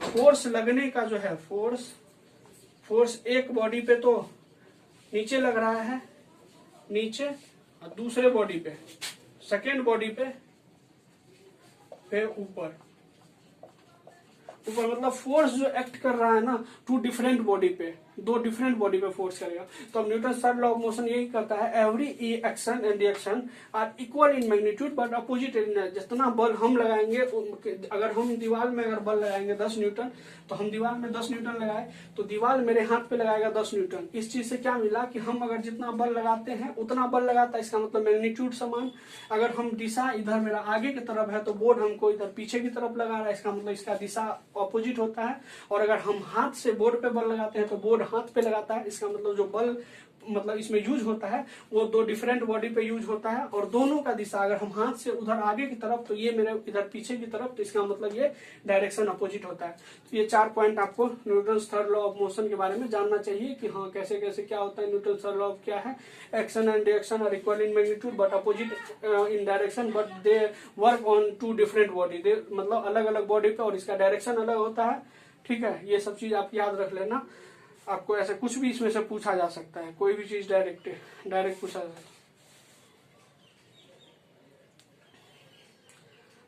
फोर्स लगने का जो है फोर्स एक बॉडी पे तो नीचे लग रहा है, नीचे, और दूसरे बॉडी पे, सेकेंड बॉडी पे ऊपर मतलब फोर्स जो एक्ट कर रहा है ना टू डिफरेंट बॉडी पे, दो डिफरेंट बॉडी पे फोर्स करेगा। तो अब Newton third law of motion यही कहता है, every action and reaction are equal in magnitude but opposite in. जितना बल हम लगाएंगे, अगर हम दीवार में अगर बल लगाएंगे 10 न्यूटन, तो हम दीवार में 10 न्यूटन लगाए तो दीवार मेरे हाथ पे लगाएगा 10 न्यूटन। इस चीज से क्या मिला कि हम अगर जितना बल लगाते हैं उतना बल लगाता है, इसका मतलब मैग्नीट्यूड समान। अगर हम दिशा इधर मेरा आगे की तरफ है तो बोर्ड हमको इधर पीछे की तरफ लगा रहा है, इसका मतलब इसका दिशा ऑपोजिट होता है। और अगर हम हाथ से बोर्ड पे बल लगाते हैं तो बोर्ड हाथ पे लगाता है, इसका मतलब जो बल मतलब इसमें यूज होता है वो दो डिफरेंट बॉडी पे यूज होता है। और दोनों का दिशा, अगर हम हाथ से उधर आगे की तरफ तो ये मेरे इधर पीछे की तरफ, तो इसका मतलब ये डायरेक्शन अपोजिट होता है। तो ये 4 पॉइंट आपको Newton third law of motion के बारे में जानना चाहिए कि हाँ कैसे कैसे क्या होता है। न्यूटन थर्ड लॉ क्या है, action and reaction are equal in magnitude but opposite in direction, but they work on 2 different body, मतलब अलग अलग बॉडी पे, और इसका डायरेक्शन अलग होता है। ठीक है, ये सब चीज आप याद रख लेना। आपको ऐसे कुछ भी इसमें से पूछा जा सकता है, कोई भी चीज डायरेक्ट पूछा जा सकता है।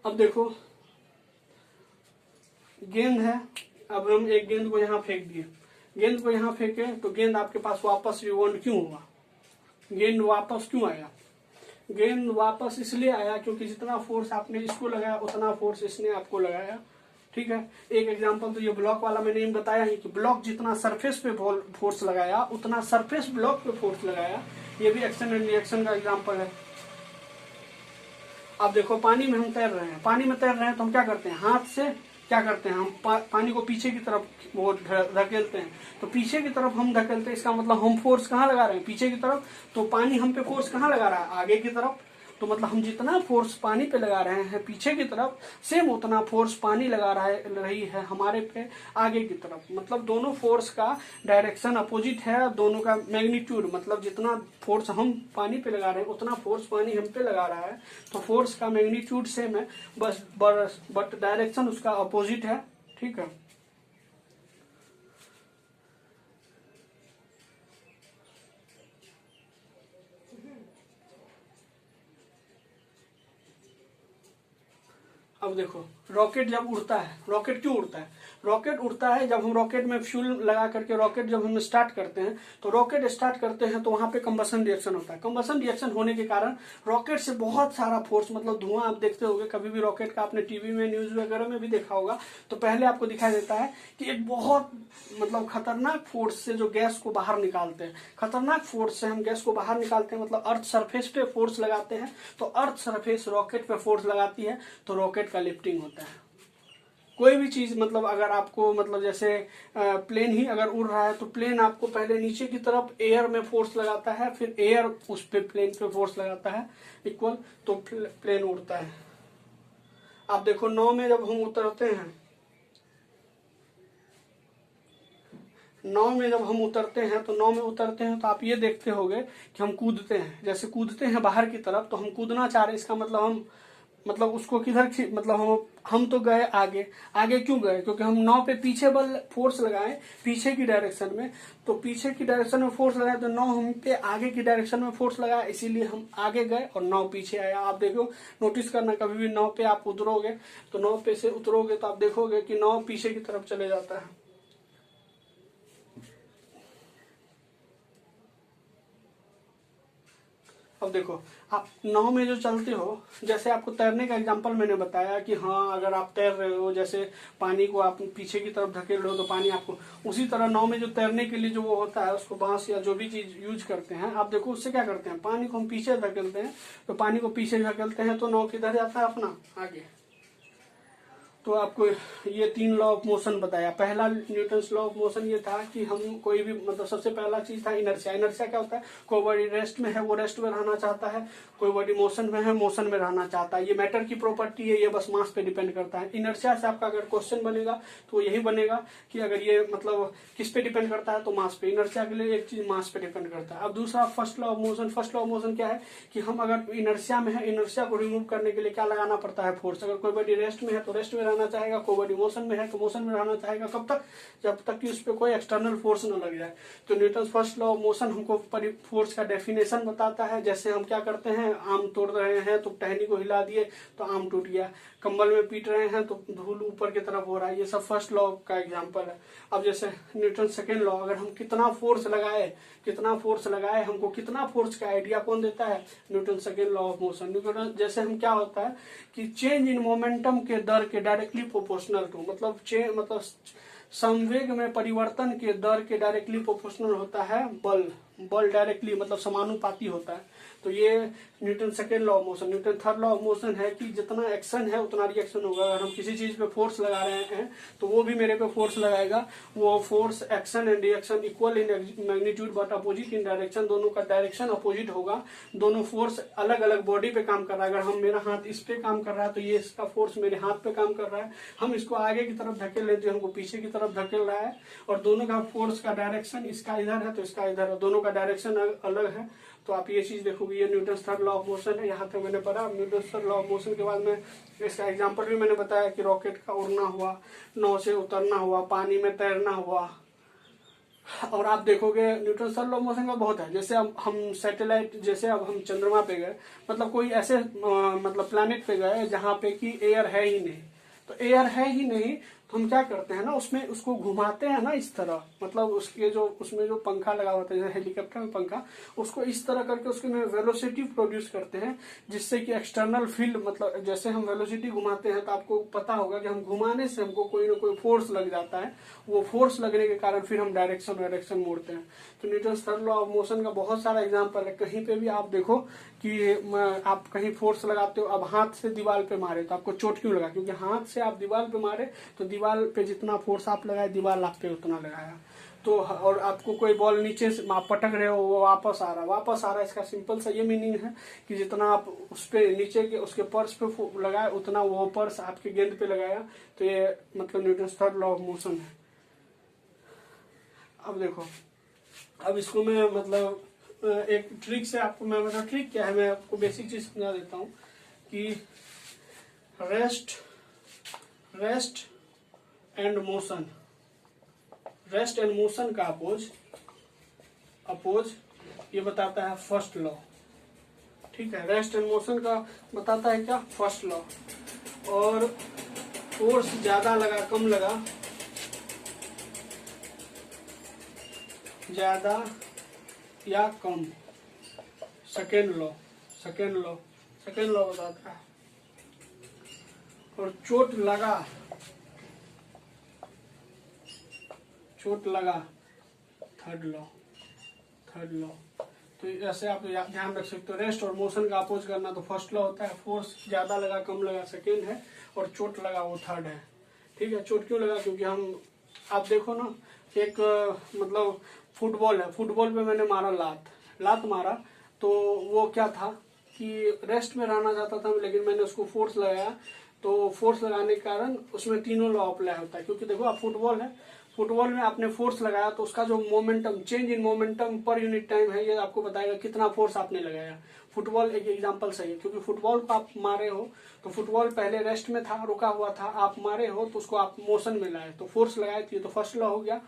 अब देखो गेंद है, अब हम एक गेंद को यहाँ फेंक दिए, गेंद को यहाँ फेंके तो गेंद आपके पास वापस रिवाउंड क्यों हुआ, गेंद वापस क्यों आया? गेंद वापस इसलिए आया क्योंकि जितना फोर्स आपने इसको लगाया उतना फोर्स इसने आपको लगाया। ठीक है, एक एग्जांपल तो ये ब्लॉक वाला मैंने बताया है कि ब्लॉक जितना सरफेस पे फोर्स लगाया उतना सरफेस ब्लॉक पे फोर्स लगाया। ये भी एक्शन एंड रिएक्शन का एग्जांपल है। अब देखो पानी में हम तैर रहे हैं, पानी में तैर रहे हैं तो हम क्या करते हैं, हाथ से क्या करते हैं, हम पानी को पीछे की तरफ वो धकेलते हैं। तो पीछे की तरफ हम धकेलते हैं, इसका मतलब हम फोर्स कहाँ लगा रहे हैं, पीछे की तरफ। तो पानी हम पे फोर्स कहाँ लगा रहा है, आगे की तरफ। तो मतलब हम जितना फोर्स पानी पे लगा रहे हैं पीछे की तरफ, सेम उतना फोर्स पानी लगा रही है हमारे पे आगे की तरफ। मतलब दोनों फोर्स का डायरेक्शन अपोजिट है, दोनों का मैग्नीट्यूड, मतलब जितना फोर्स हम पानी पे लगा रहे हैं उतना फोर्स पानी हम पे लगा रहा है। तो फोर्स का मैग्नीट्यूड सेम है, बट डायरेक्शन उसका अपोजिट है। ठीक है, अब देखो रॉकेट जब उड़ता है, रॉकेट क्यों उड़ता है, रॉकेट उड़ता है जब हम रॉकेट में फ्यूल लगा करके रॉकेट जब हम स्टार्ट करते हैं, तो रॉकेट स्टार्ट करते हैं तो वहां पे कंबसन रिएक्शन होता है। कंबसन रिएक्शन होने के कारण रॉकेट से बहुत सारा फोर्स, मतलब धुआं आप देखते होंगे कभी भी रॉकेट का, आपने टीवी में न्यूज वगैरह में भी देखा होगा, तो पहले आपको दिखाई देता है कि एक बहुत मतलब खतरनाक फोर्स से जो गैस को बाहर निकालते हैं, खतरनाक फोर्स से हम गैस को बाहर निकालते हैं, मतलब अर्थ सरफेस पे फोर्स लगाते हैं। तो अर्थ सरफेस रॉकेट पे फोर्स लगाती है तो रॉकेट का लिफ्टिंग होता है। कोई भी चीज, मतलब अगर आपको मतलब जैसे प्लेन ही अगर उड़ रहा है तो प्लेन आपको पहले नीचे की तरफ एयर में फोर्स लगाता है, फिर एयर उस पे प्लेन पे फोर्स लगाता है इक्वल, तो प्लेन उड़ता है। आप देखो नाव में जब हम उतरते हैं, नाव में जब हम उतरते हैं तो आप ये देखते होंगे कि हम कूदते हैं, जैसे कूदते हैं बाहर की तरफ, तो हम कूदना चाह रहे हैं, इसका मतलब हम मतलब उसको किधर मतलब हम तो गए आगे। आगे क्यों गए? क्योंकि हम नाव पे पीछे बल फोर्स लगाए पीछे की डायरेक्शन में, तो पीछे की डायरेक्शन में फोर्स लगाए तो नाव हम पे आगे की डायरेक्शन में फोर्स लगाया, इसीलिए हम आगे गए और नाव पीछे आया। आप देखो, नोटिस करना, कभी भी नाव पे आप उतरोगे तो नाव पे से उतरोगे तो आप देखोगे कि नाव पीछे की तरफ चले जाता है। अब देखो, आप नाव में जो चलते हो, जैसे आपको तैरने का एग्जांपल मैंने बताया कि हाँ अगर आप तैर रहे हो, जैसे पानी को आप पीछे की तरफ धकेल रहे हो तो पानी आपको, उसी तरह नाव में जो तैरने के लिए जो वो होता है उसको बांस या जो भी चीज यूज करते हैं, आप देखो उससे क्या करते हैं, पानी को हम पीछे धकेलते हैं, तो पानी को पीछे धकेलते हैं तो नाव किधर जाता है अपना आगे। तो आपको ये 3 लॉ ऑफ मोशन बताया। पहला न्यूटन्स लॉ ऑफ मोशन ये था कि हम कोई भी मतलब सबसे पहला चीज था इनर्शिया। इनर्शिया क्या होता है? कोई बॉडी रेस्ट में है वो रेस्ट में रहना चाहता है, कोई बॉडी मोशन में है मोशन में रहना चाहता है। ये मैटर की प्रॉपर्टी है, ये बस मास पे डिपेंड करता है। इनर्शिया से आपका अगर क्वेश्चन बनेगा तो यही बनेगा कि अगर ये मतलब किस पे डिपेंड करता है तो मास पे। इनर्शिया के लिए एक चीज मास पे डिपेंड करता है। अब दूसरा first law of motion. First law of motion क्या है कि हम अगर इनर्शिया में है, इनर्शिया को रिमूव करने के लिए क्या लगाना पड़ता है? फोर्स। अगर कोई बॉडी रेस्ट में है तो रेस्ट में रहना चाहेगा, कोई बॉडी मोशन में है तो मोशन में रहना चाहेगा। कब तक? जब तक कि उस पर कोई एक्सटर्नल फोर्स न लग जाए। तो Newton first law of motion हमको फोर्स का डेफिनेशन बताता है। जैसे हम क्या करते हैं, आम तोड़ रहे हैं तो टहनी को हिला दिए तो आम टूट गया, कंबल में पीट रहे हैं तो धूल ऊपर की तरफ हो रहा है। ये सब फर्स्ट लॉ का एग्जांपल है। अब जैसे न्यूटन सेकेंड लॉ, अगर हम कितना फोर्स लगाए, हमको कितना फोर्स का आइडिया कौन देता है? Newton second law of motion. Newton जैसे हम क्या होता है कि चेंज इन मोमेंटम के दर के डायरेक्टली प्रोपोर्शनल टू, मतलब संवेग में परिवर्तन के दर के डायरेक्टली प्रोपोर्शनल होता है बल डायरेक्टली मतलब समानुपाती होता है। तो ये Newton second law of motion. Newton third law of motion है कि जितना एक्शन है उतना रिएक्शन होगा। अगर हम किसी चीज पे फोर्स लगा रहे हैं तो वो भी मेरे पे फोर्स लगाएगा। वो force, action and reaction equal in magnitude but opposite in direction. दोनों का डायरेक्शन अपोजिट होगा। दोनों फोर्स अलग अलग बॉडी पे काम कर रहा है। अगर हम, मेरा हाथ इस पे काम कर रहा है तो ये इसका फोर्स मेरे हाथ पे काम कर रहा है। हम इसको आगे की तरफ धकेल लेते हैं, हमको पीछे की तरफ धकेल रहा है। और दोनों का फोर्स का डायरेक्शन, इसका इधर है तो इसका इधर है, दोनों का डायरेक्शन अलग है। तो आप ये चीज देखोगे, ये Newton third law of motion है। यहाँ तक मैंने पढ़ा। Newton third law of motion के बाद में इसका एग्जांपल भी मैंने बताया कि रॉकेट का उड़ना हुआ, नाव से उतरना हुआ, पानी में तैरना हुआ। और आप देखोगे Newton third law of motion का बहुत है। जैसे अब हम सैटेलाइट, जैसे अब हम चंद्रमा पे गए, मतलब कोई ऐसे मतलब प्लैनेट पे गए जहाँ पे कि एयर है ही नहीं। तो एयर है ही नहीं तो हम क्या करते हैं ना, उसमें उसको घुमाते हैं ना इस तरह, मतलब उसके जो उसमें जो पंखा लगा होता है जैसे हेलीकॉप्टर में पंखा, उसको इस तरह करके उसके में वेलोसिटी प्रोड्यूस करते हैं, जिससे कि एक्सटर्नल फील्ड, मतलब जैसे हम वेलोसिटी घुमाते हैं तो आपको पता होगा कि हम घुमाने से हमको कोई ना कोई फोर्स लग जाता है। वो फोर्स लगने के कारण फिर हम डायरेक्शन मोड़ते हैं। तो Newton third law of motion का बहुत सारा एग्जाम्पल है। कहीं पे भी आप देखो कि आप कहीं फोर्स लगाते हो, अब हाथ से दीवार पे मारे तो आपको चोट क्यों लगा? क्योंकि हाथ से आप दीवार पे मारे तो दीवार पे जितना फोर्स आप लगाए दीवार आप पे उतना लगाया। तो और आपको कोई बॉल नीचे से आप पटक रहे हो, वो वापस आ रहा है। इसका सिंपल सा ये मीनिंग है कि जितना आप उस पे नीचे के उसके पर्स पे लगाए उतना वो पर्स आपके गेंद पे लगाया। तो ये मतलब Newton third law of motion है। अब देखो, अब इसको मैं मतलब एक ट्रिक से आपको मैं मतलब ट्रिक क्या है, मैं आपको बेसिक चीज समझा देता हूँ कि रेस्ट एंड मोशन का अपोज ये बताता है फर्स्ट लॉ। ठीक है, रेस्ट एंड मोशन का बताता है क्या? First law. और फोर्स ज्यादा लगा कम लगा, ज्यादा या कम, सेकेंड लॉ बताता है। और चोट लगा थर्ड लॉ। तो ऐसे आप ध्यान रख सकते हो। रेस्ट और मोशन का अपोज करना तो फर्स्ट लॉ होता है, फोर्स ज्यादा लगा कम लगा सेकेंड है, और चोट लगा वो थर्ड है। ठीक है, चोट क्यों लगा? क्योंकि हम, आप देखो ना, एक मतलब फुटबॉल है, फुटबॉल पे मैंने मारा लात मारा, तो वो क्या था कि रेस्ट में रहना चाहता था लेकिन मैंने उसको फोर्स लगाया। तो फोर्स लगाने के कारण उसमें तीनों लॉ अप्लाई होता है। क्योंकि देखो, आप फुटबॉल में आपने फोर्स लगाया तो उसका जो momentum, change in momentum per unit time है, ये आपको बताएगा कितना फोर्स आपने लगाया। फुटबॉल एक एग्जांपल सही है, क्योंकि फुटबॉल को आप मारे हो तो फुटबॉल पहले रेस्ट में था, रुका हुआ था, आप मारे हो तो उसको आप मोशन में लाए, तो फोर्स लगाए थे, तो फर्स्ट लॉ हो गया।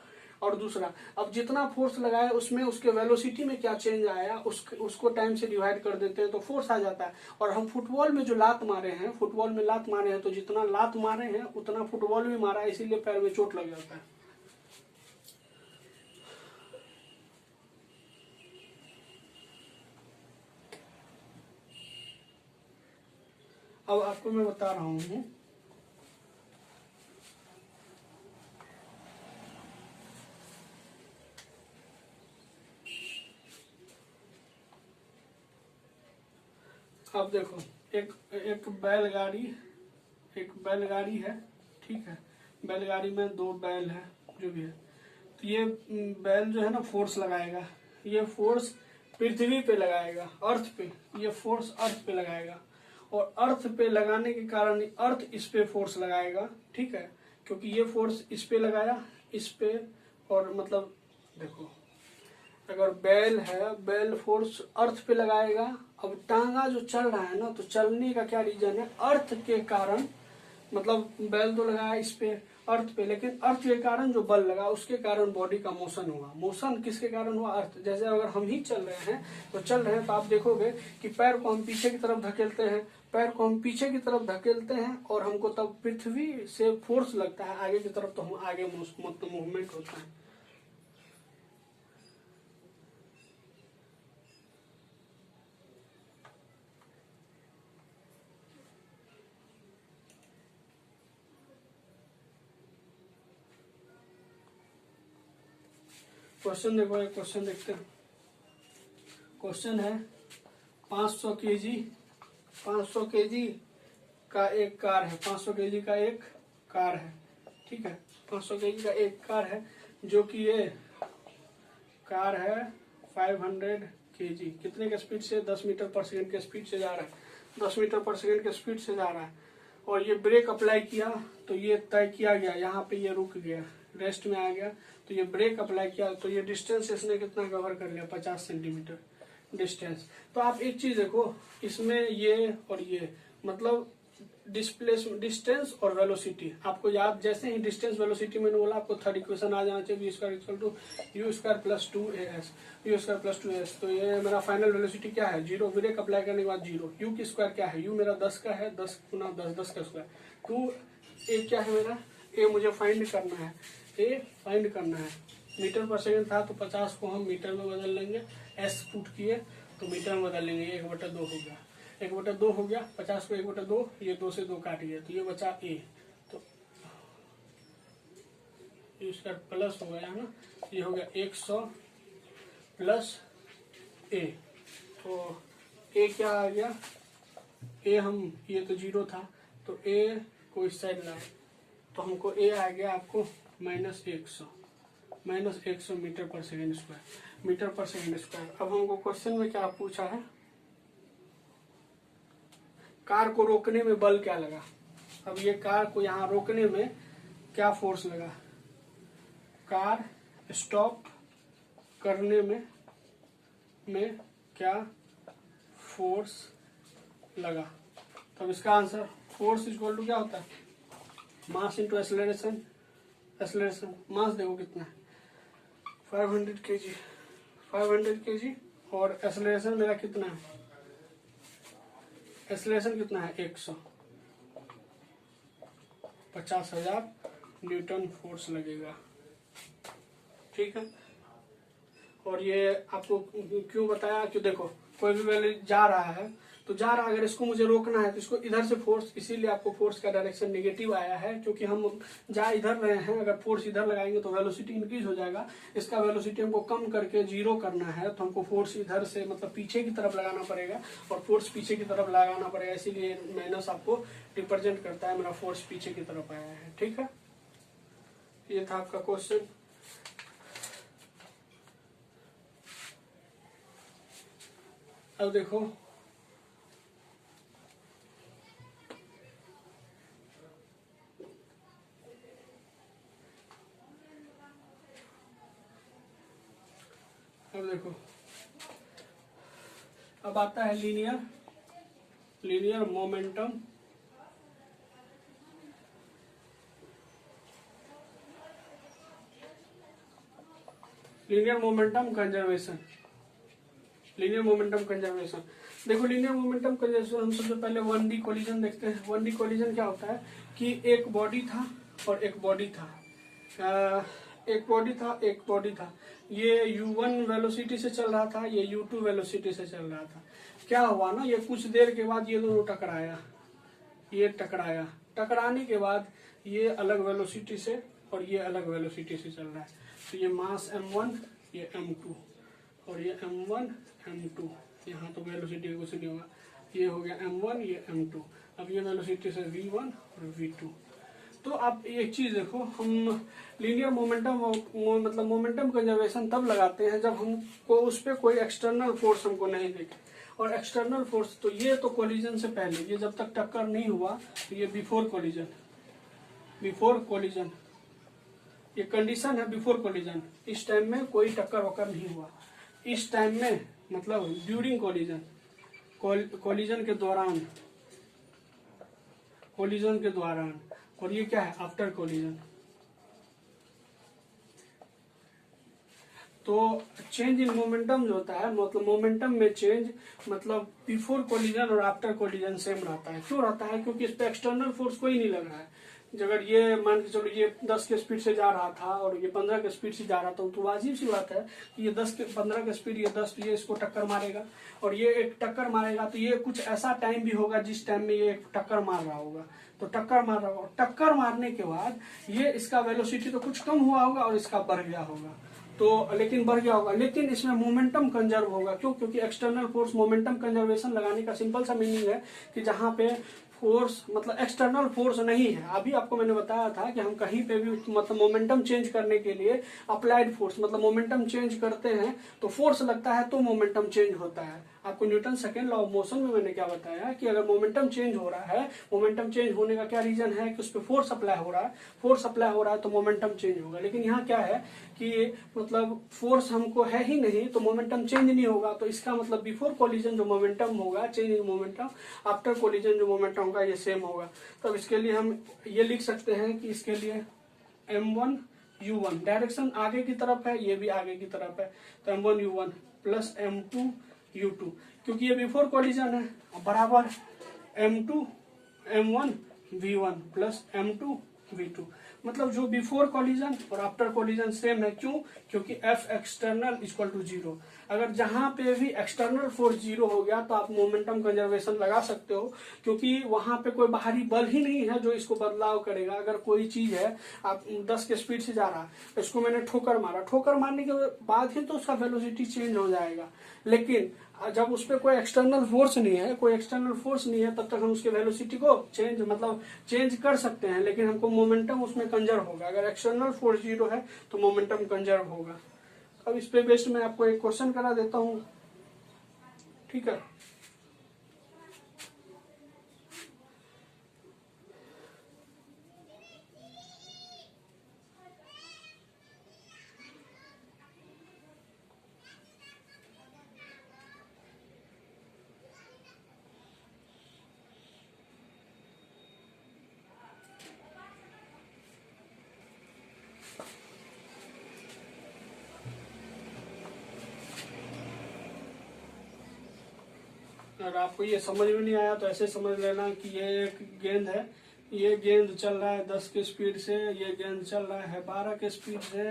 और दूसरा, अब जितना फोर्स लगाए उसमें उसके वेलोसिटी में क्या चेंज आया उसको टाइम से डिवाइड कर देते हैं तो फोर्स आ जाता है। और हम फुटबॉल में जो लात मारे हैं, फुटबॉल में लात मारे हैं, तो जितना लात मारे हैं उतना फुटबॉल में मारा है, इसीलिए पैर में चोट लग जाता है। अब आपको मैं बता रहा हूं, अब देखो, एक बैलगाड़ी है, ठीक है, बैलगाड़ी में 2 बैल है, जो भी है, तो ये बैल जो है ना फोर्स लगाएगा, ये फोर्स पृथ्वी पे लगाएगा, अर्थ पे, ये फोर्स अर्थ पे लगाएगा, और अर्थ पे लगाने के कारण अर्थ इस पे फोर्स लगाएगा, ठीक है, क्योंकि ये फोर्स इस पे लगाया, इस पे, और मतलब देखो, अगर बैल है, बैल फोर्स अर्थ पे लगाएगा। अब टांगा जो चल रहा है ना, तो चलने का क्या रीजन है, अर्थ के कारण, मतलब बैल तो लगाया इस पे अर्थ पे, लेकिन अर्थ के कारण जो बल लगा उसके कारण बॉडी का मोशन हुआ। मोशन किसके कारण हुआ, अर्थ। जैसे अगर हम ही चल रहे हैं तो आप देखोगे कि पैर को हम पीछे की तरफ धकेलते हैं, पैर को हम पीछे की तरफ धकेलते हैं और हमको तब पृथ्वी से फोर्स लगता है आगे की तरफ, तो हम आगे मूवमेंट होता है। क्वेश्चन देखो, एक क्वेश्चन देखते हैं। क्वेश्चन है 500 केजी, 500 केजी का एक कार है, 500 केजी का एक कार है, ठीक है, 500 केजी का एक कार है, जो कि ये कार है 500 केजी, कितने के स्पीड से, 10 मीटर पर सेकंड के स्पीड से जा रहा है, 10 मीटर पर सेकंड के स्पीड से जा रहा है, और ये ब्रेक अप्लाई किया तो ये तय किया गया, यहाँ पे ये रुक गया, रेस्ट में आ गया, तो ये ब्रेक अप्लाई किया, तो ये डिस्टेंस इसने कितना कवर कर लिया, 50 सेंटीमीटर डिस्टेंस। तो आप एक चीज देखो, इसमें ये और ये, मतलब डिस्टेंस और वेलोसिटी आपको याद, जैसे ही डिस्टेंस वेलोसिटी मैंने बोला, आपको थर्ड इक्वेशन आ जाना चाहिए, v² plus 2as, u² plus 2as। तो ये मेरा फाइनल वेलोसिटी क्या है, 0, ब्रेक अप्लाई करने के बाद 0। u की स्क्वायर क्या है, u मेरा 10 का है, 10 गुना 10, 10 का स्क्वायर, 2a क्या है मेरा, a मुझे फाइंड करना है, a फाइंड करना है। मीटर पर सेकंड था तो 50 को हम मीटर में बदल लेंगे, s पुट किए तो मीटर में बदल लेंगे, 1/2 हो गया, 1/2 हो गया, 50 को 1/2, ये 2 से 2 काट गया, तो ये बचा a, तो इसका प्लस हो गया ना, ये हो गया 100 प्लस a, तो a क्या आ गया, a हम, ये तो 0 था, तो a को इस साइड लाए, तो हमको a आ गया आपको -100 मीटर पर सेकेंड स्क्वायर, मीटर पर सेकेंड स्क्वायर। अब हमको क्वेश्चन में क्या पूछा है, कार को रोकने में बल क्या लगा। अब ये कार को यहाँ रोकने में क्या फोर्स लगा, कार स्टॉप करने में क्या फोर्स लगा। तब इसका आंसर, फोर्स इक्वल टू क्या होता है, mass into acceleration, acceleration mass देखो कितना है, 500 केजी, 500 केजी, और एक्सेलरेशन मेरा कितना है, एक्सेलरेशन कितना है, 100, 50,000 न्यूटन फोर्स लगेगा, ठीक है। और ये आपको क्यों बताया, कि देखो कोई भी वैल्यू जा रहा है, तो जा रहा है, अगर इसको मुझे रोकना है तो इसको इधर से फोर्स, इसीलिए आपको फोर्स का डायरेक्शन नेगेटिव आया है, क्योंकि हम जा इधर रहे हैं, अगर फोर्स इधर लगाएंगे तो वेलोसिटी इंक्रीज हो जाएगा, इसका वेलोसिटी हमको कम करके 0 करना है, तो हमको फोर्स इधर से मतलब पीछे की तरफ लगाना पड़ेगा, और फोर्स पीछे की तरफ लगाना पड़ेगा, इसीलिए माइनस आपको रिप्रेजेंट करता है, मेरा फोर्स पीछे की तरफ आया है, ठीक है। ये था आपका क्वेश्चन। अब देखो, अब आता है linear momentum. Linear momentum conservation. देखो लीनियर मोमेंटम कंजर्वेशन हम सबसे पहले 1D कोलिजन देखते हैं। 1D कोलिजन क्या होता है कि एक बॉडी था और एक बॉडी था, एक बॉडी था। ये u1 वेलोसिटी से चल रहा था, ये u2 वेलोसिटी से चल रहा था। क्या हुआ ना, ये कुछ देर के बाद ये दोनों टकराने के बाद ये अलग वेलोसिटी से और ये अलग वेलोसिटी से चल रहा है। तो ये मास m1, ये m2 और ये m1 m2, यहाँ तो वेलोसिटी कुछ नहीं होगा, ये हो गया m1 ये m2। अब ये वेलोसिटी से v1 और v2। तो आप एक चीज देखो, हम लीनियर मोमेंटम मतलब मोमेंटम कंजर्वेशन तब लगाते हैं जब हमको उस पर कोई एक्सटर्नल फोर्स हमको नहीं दिखे। और एक्सटर्नल फोर्स तो ये तो कोलिजन से पहले, ये जब तक टक्कर नहीं हुआ तो ये बिफोर कोलिजन, ये कंडीशन है बिफोर कोलिजन। इस टाइम में कोई टक्कर वक्कर नहीं हुआ। इस टाइम में मतलब ड्यूरिंग कोलिजन के दौरान, और ये क्या है आफ्टर कोलिजन। तो चेंज इन मोमेंटम जो होता है, मतलब मोमेंटम में चेंज मतलब बिफोर कोलिजन और आफ्टर कोलिजन सेम रहता है। क्यों रहता है? क्योंकि इस पे एक्सटर्नल फोर्स कोई नहीं लग रहा है। अगर ये मान के चलो ये 10 के स्पीड से जा रहा था और ये 15 के स्पीड से जा रहा था, तो वाजिब सी बात है कि ये 15 के स्पीड, ये 10, ये इसको टक्कर मारेगा और ये एक टक्कर मारेगा। तो ये कुछ ऐसा टाइम भी होगा जिस टाइम में ये एक टक्कर मार रहा होगा। तो टक्कर मारने के बाद ये इसका वेलोसिटी तो कुछ कम हुआ होगा और इसका बढ़ गया होगा, तो लेकिन बढ़ गया होगा, लेकिन इसमें मोमेंटम कंजर्व होगा। क्यों? क्योंकि एक्सटर्नल फोर्स, मोमेंटम कंजर्वेशन लगाने का सिंपल सा मीनिंग है कि जहां पे फोर्स मतलब एक्सटर्नल फोर्स नहीं है। अभी आपको मैंने बताया था कि हम कहीं पे भी मतलब मोमेंटम चेंज करने के लिए अप्लाइड फोर्स मतलब मोमेंटम चेंज करते हैं तो फोर्स लगता है तो मोमेंटम चेंज होता है। आपको Newton second law of motion में मैंने क्या बताया कि अगर मोमेंटम चेंज हो रहा है, मोमेंटम चेंज होने का क्या रीजन है कि उस पर फोर्स अप्लाई हो रहा है तो मोमेंटम चेंज होगा। लेकिन यहाँ क्या है कि मतलब फोर्स हमको है ही नहीं तो मोमेंटम चेंज नहीं होगा। तो इसका मतलब बिफोर कोलिजन जो मोमेंटम होगा, change in momentum, after collision जो मोमेंटम होगा ये सेम होगा। तब इसके लिए हम ये लिख सकते हैं कि इसके लिए m1 u1 डायरेक्शन आगे की तरफ है, ये भी आगे की तरफ है, तो m1 u1 plus m2 u2, क्योंकि ये बिफोर कोलिजन है, बराबर m2 m1 v1 plus m2 v2। मतलब जो बिफोर कोलिजन और आफ्टर कोलिजन सेम है। क्यों? क्योंकि F एक्सटर्नल इक्वल टू 0। अगर जहां पे भी एक्सटर्नल फोर्स 0 हो गया तो आप मोमेंटम कंजर्वेशन लगा सकते हो, क्योंकि वहां पे कोई बाहरी बल ही नहीं है जो इसको बदलाव करेगा। अगर कोई चीज है, आप 10 के स्पीड से जा रहा है, इसको मैंने ठोकर मारने के बाद ही तो उसका वेलोसिटी चेंज हो जाएगा। लेकिन जब उस पर कोई एक्सटर्नल फोर्स नहीं है, तब तक हम उसके वेलोसिटी को चेंज कर सकते हैं, लेकिन हमको मोमेंटम उसमें कंजर्व होगा। अगर एक्सटर्नल फोर्स 0 है तो मोमेंटम कंजर्व होगा। अब इस पे बेस्ड मैं आपको एक क्वेश्चन करा देता हूँ, ठीक है। अगर आपको ये समझ में नहीं आया तो ऐसे समझ लेना कि ये एक गेंद है, ये गेंद चल रहा है 10 के स्पीड से, ये गेंद चल रहा है 12 के स्पीड से,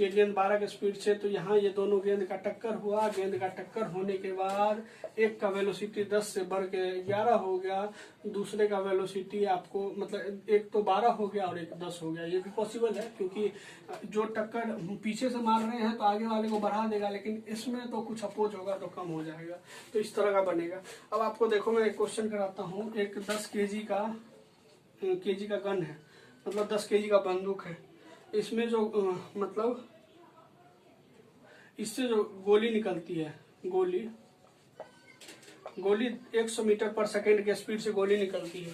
ये गेंद 12 के स्पीड से। तो यहाँ ये दोनों गेंद का टक्कर हुआ। गेंद का टक्कर होने के बाद एक का वेलोसिटी 10 से बढ़ के 11 हो गया, दूसरे का वेलोसिटी आपको मतलब एक तो 12 हो गया और एक 10 हो गया। ये भी पॉसिबल है क्योंकि जो टक्कर पीछे से मार रहे हैं तो आगे वाले को बढ़ा देगा, लेकिन इसमें तो कुछ अपोज होगा तो कम हो जाएगा। तो इस तरह का बनेगा। अब आपको देखो मैं एक क्वेश्चन कराता हूँ। एक 10 केजी का गन है, मतलब 10 केजी का बंदूक है। इसमें जो मतलब इससे जो गोली निकलती है, गोली 100 मीटर पर सेकेंड के स्पीड से गोली निकलती है,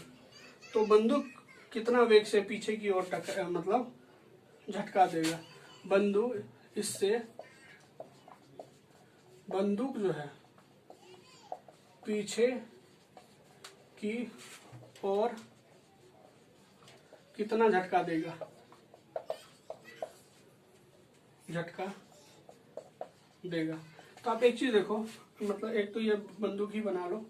तो बंदूक कितना वेग से पीछे की ओर मतलब झटका देगा। बंदूक जो है पीछे की ओर कितना झटका देगा, झटका देगा। तो आप एक चीज देखो, मतलब एक तो ये बंदूक ही बना लो,